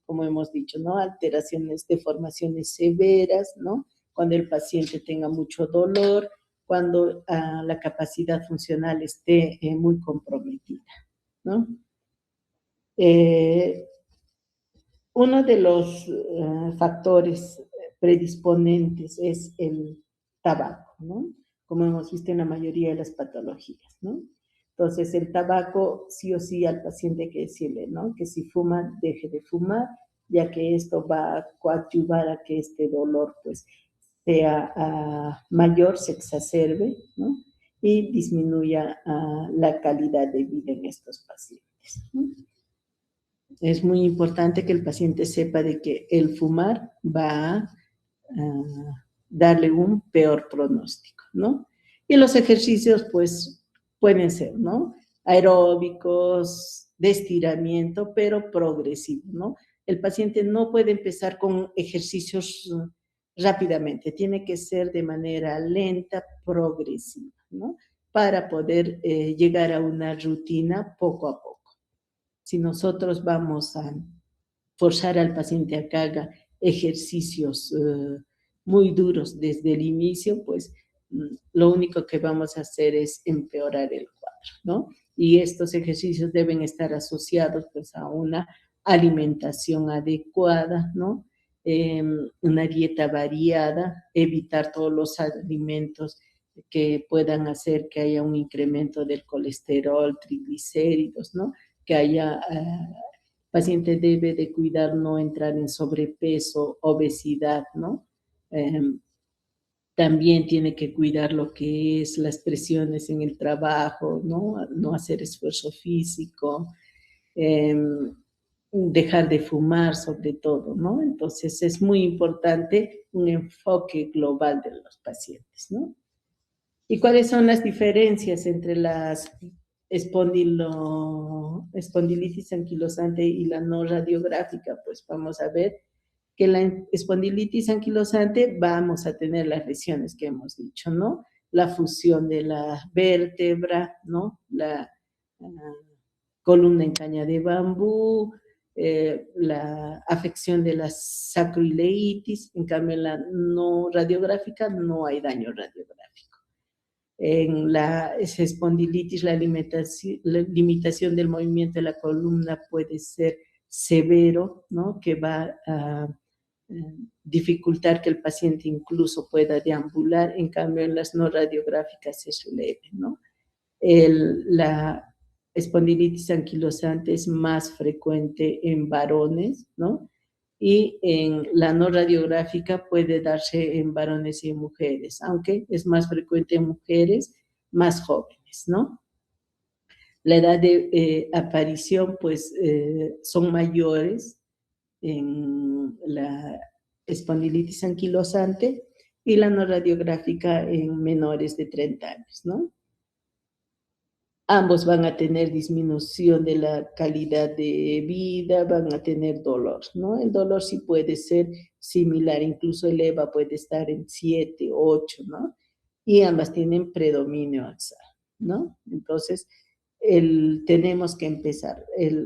como hemos dicho, ¿no? Alteraciones, deformaciones severas, ¿no? Cuando el paciente tenga mucho dolor, cuando la capacidad funcional esté muy comprometida, ¿no? Uno de los factores predisponentes es el tabaco, ¿no? Como hemos visto en la mayoría de las patologías, ¿no? Entonces, el tabaco, sí o sí, al paciente hay que decirle, ¿no? Que si fuma, deje de fumar, ya que esto va a coadyuvar a que este dolor, pues, sea mayor, se exacerbe, ¿no? Y disminuya la calidad de vida en estos pacientes, ¿no? Es muy importante que el paciente sepa de que el fumar va a darle un peor pronóstico, ¿no? Y los ejercicios, pues, pueden ser, ¿no? Aeróbicos, de estiramiento, pero progresivos, ¿no? El paciente no puede empezar con ejercicios rápidamente, tiene que ser de manera lenta, progresiva, ¿no? Para poder llegar a una rutina poco a poco. Si nosotros vamos a forzar al paciente a que haga ejercicios muy duros desde el inicio, pues lo único que vamos a hacer es empeorar el cuadro, ¿no? Y estos ejercicios deben estar asociados pues a una alimentación adecuada, ¿no? Una dieta variada, evitar todos los alimentos que puedan hacer que haya un incremento del colesterol, triglicéridos, ¿no? Que haya, el paciente debe de cuidar no entrar en sobrepeso, obesidad, ¿no? También tiene que cuidar lo que es las presiones en el trabajo, ¿no? No hacer esfuerzo físico, dejar de fumar sobre todo, ¿no? Entonces es muy importante un enfoque global de los pacientes, ¿no? ¿Y cuáles son las diferencias entre las espondilitis anquilosante y la no radiográfica? Pues vamos a ver que la espondilitis anquilosante vamos a tener las lesiones que hemos dicho, ¿no? La fusión de la vértebra, ¿no? La columna en caña de bambú, la afección de la sacroileitis. En cambio, en la no radiográfica no hay daño radiográfico. En la espondilitis, la limitación del movimiento de la columna puede ser severo, ¿no? Que va a dificultar que el paciente incluso pueda deambular. En cambio, en las no radiográficas es leve, ¿no? La espondilitis anquilosante es más frecuente en varones, ¿no? Y en la no radiográfica puede darse en varones y en mujeres, aunque es más frecuente en mujeres más jóvenes, ¿no? La edad de aparición, pues, son mayores en la espondilitis anquilosante y la no radiográfica en menores de 30 años, ¿no? Ambos van a tener disminución de la calidad de vida, van a tener dolor, ¿no? El dolor sí puede ser similar, incluso el EVA puede estar en 7, 8, ¿no? Y ambas tienen predominio axial, ¿no? Entonces, tenemos que empezar.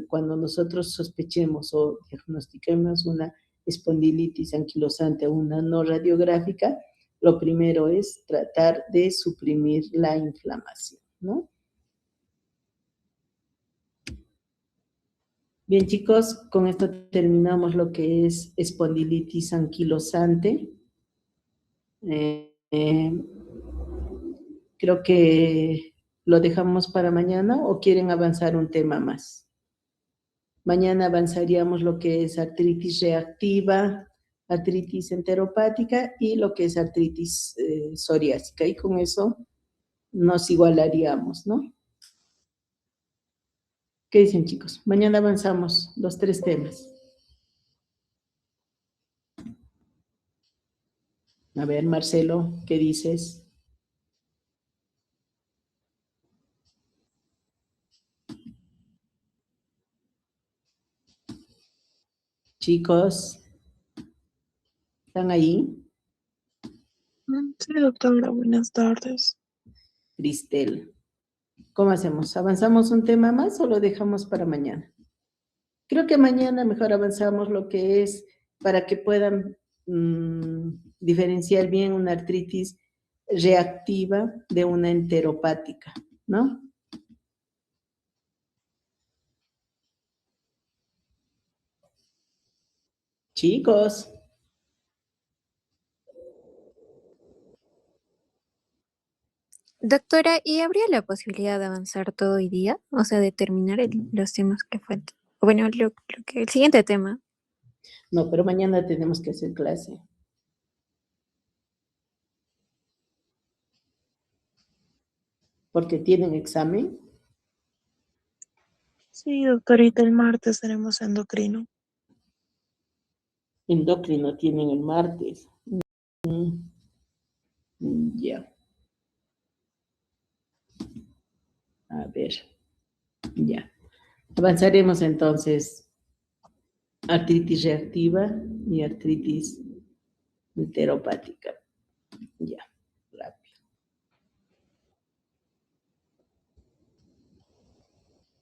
Cuando nosotros sospechemos o diagnostiquemos una espondilitis anquilosante o una no radiográfica, lo primero es tratar de suprimir la inflamación, ¿no? Bien, chicos, con esto terminamos lo que es espondilitis anquilosante. Creo que lo dejamos para mañana o quieren avanzar un tema más. Mañana avanzaríamos lo que es artritis reactiva, artritis enteropática y lo que es artritis psoriásica. Y con eso nos igualaríamos, ¿no? ¿Qué dicen, chicos? Mañana avanzamos los 3 temas. A ver, Marcelo, ¿qué dices? Chicos, ¿están ahí? Sí, doctora, buenas tardes. Cristel, ¿cómo hacemos? ¿Avanzamos un tema más o lo dejamos para mañana? Creo que mañana mejor avanzamos lo que es para que puedan diferenciar bien una artritis reactiva de una enteropática, ¿no? Chicos. Doctora, ¿y habría la posibilidad de avanzar todo hoy día? O sea, de terminar los temas que faltan. Bueno, lo que el siguiente tema. No, pero mañana tenemos que hacer clase. Porque tienen examen. Sí, doctorita, el martes tenemos endocrino. Endocrino tienen el martes. Ya. A ver. Ya. Avanzaremos entonces. Artritis reactiva y artritis enteropática. Ya.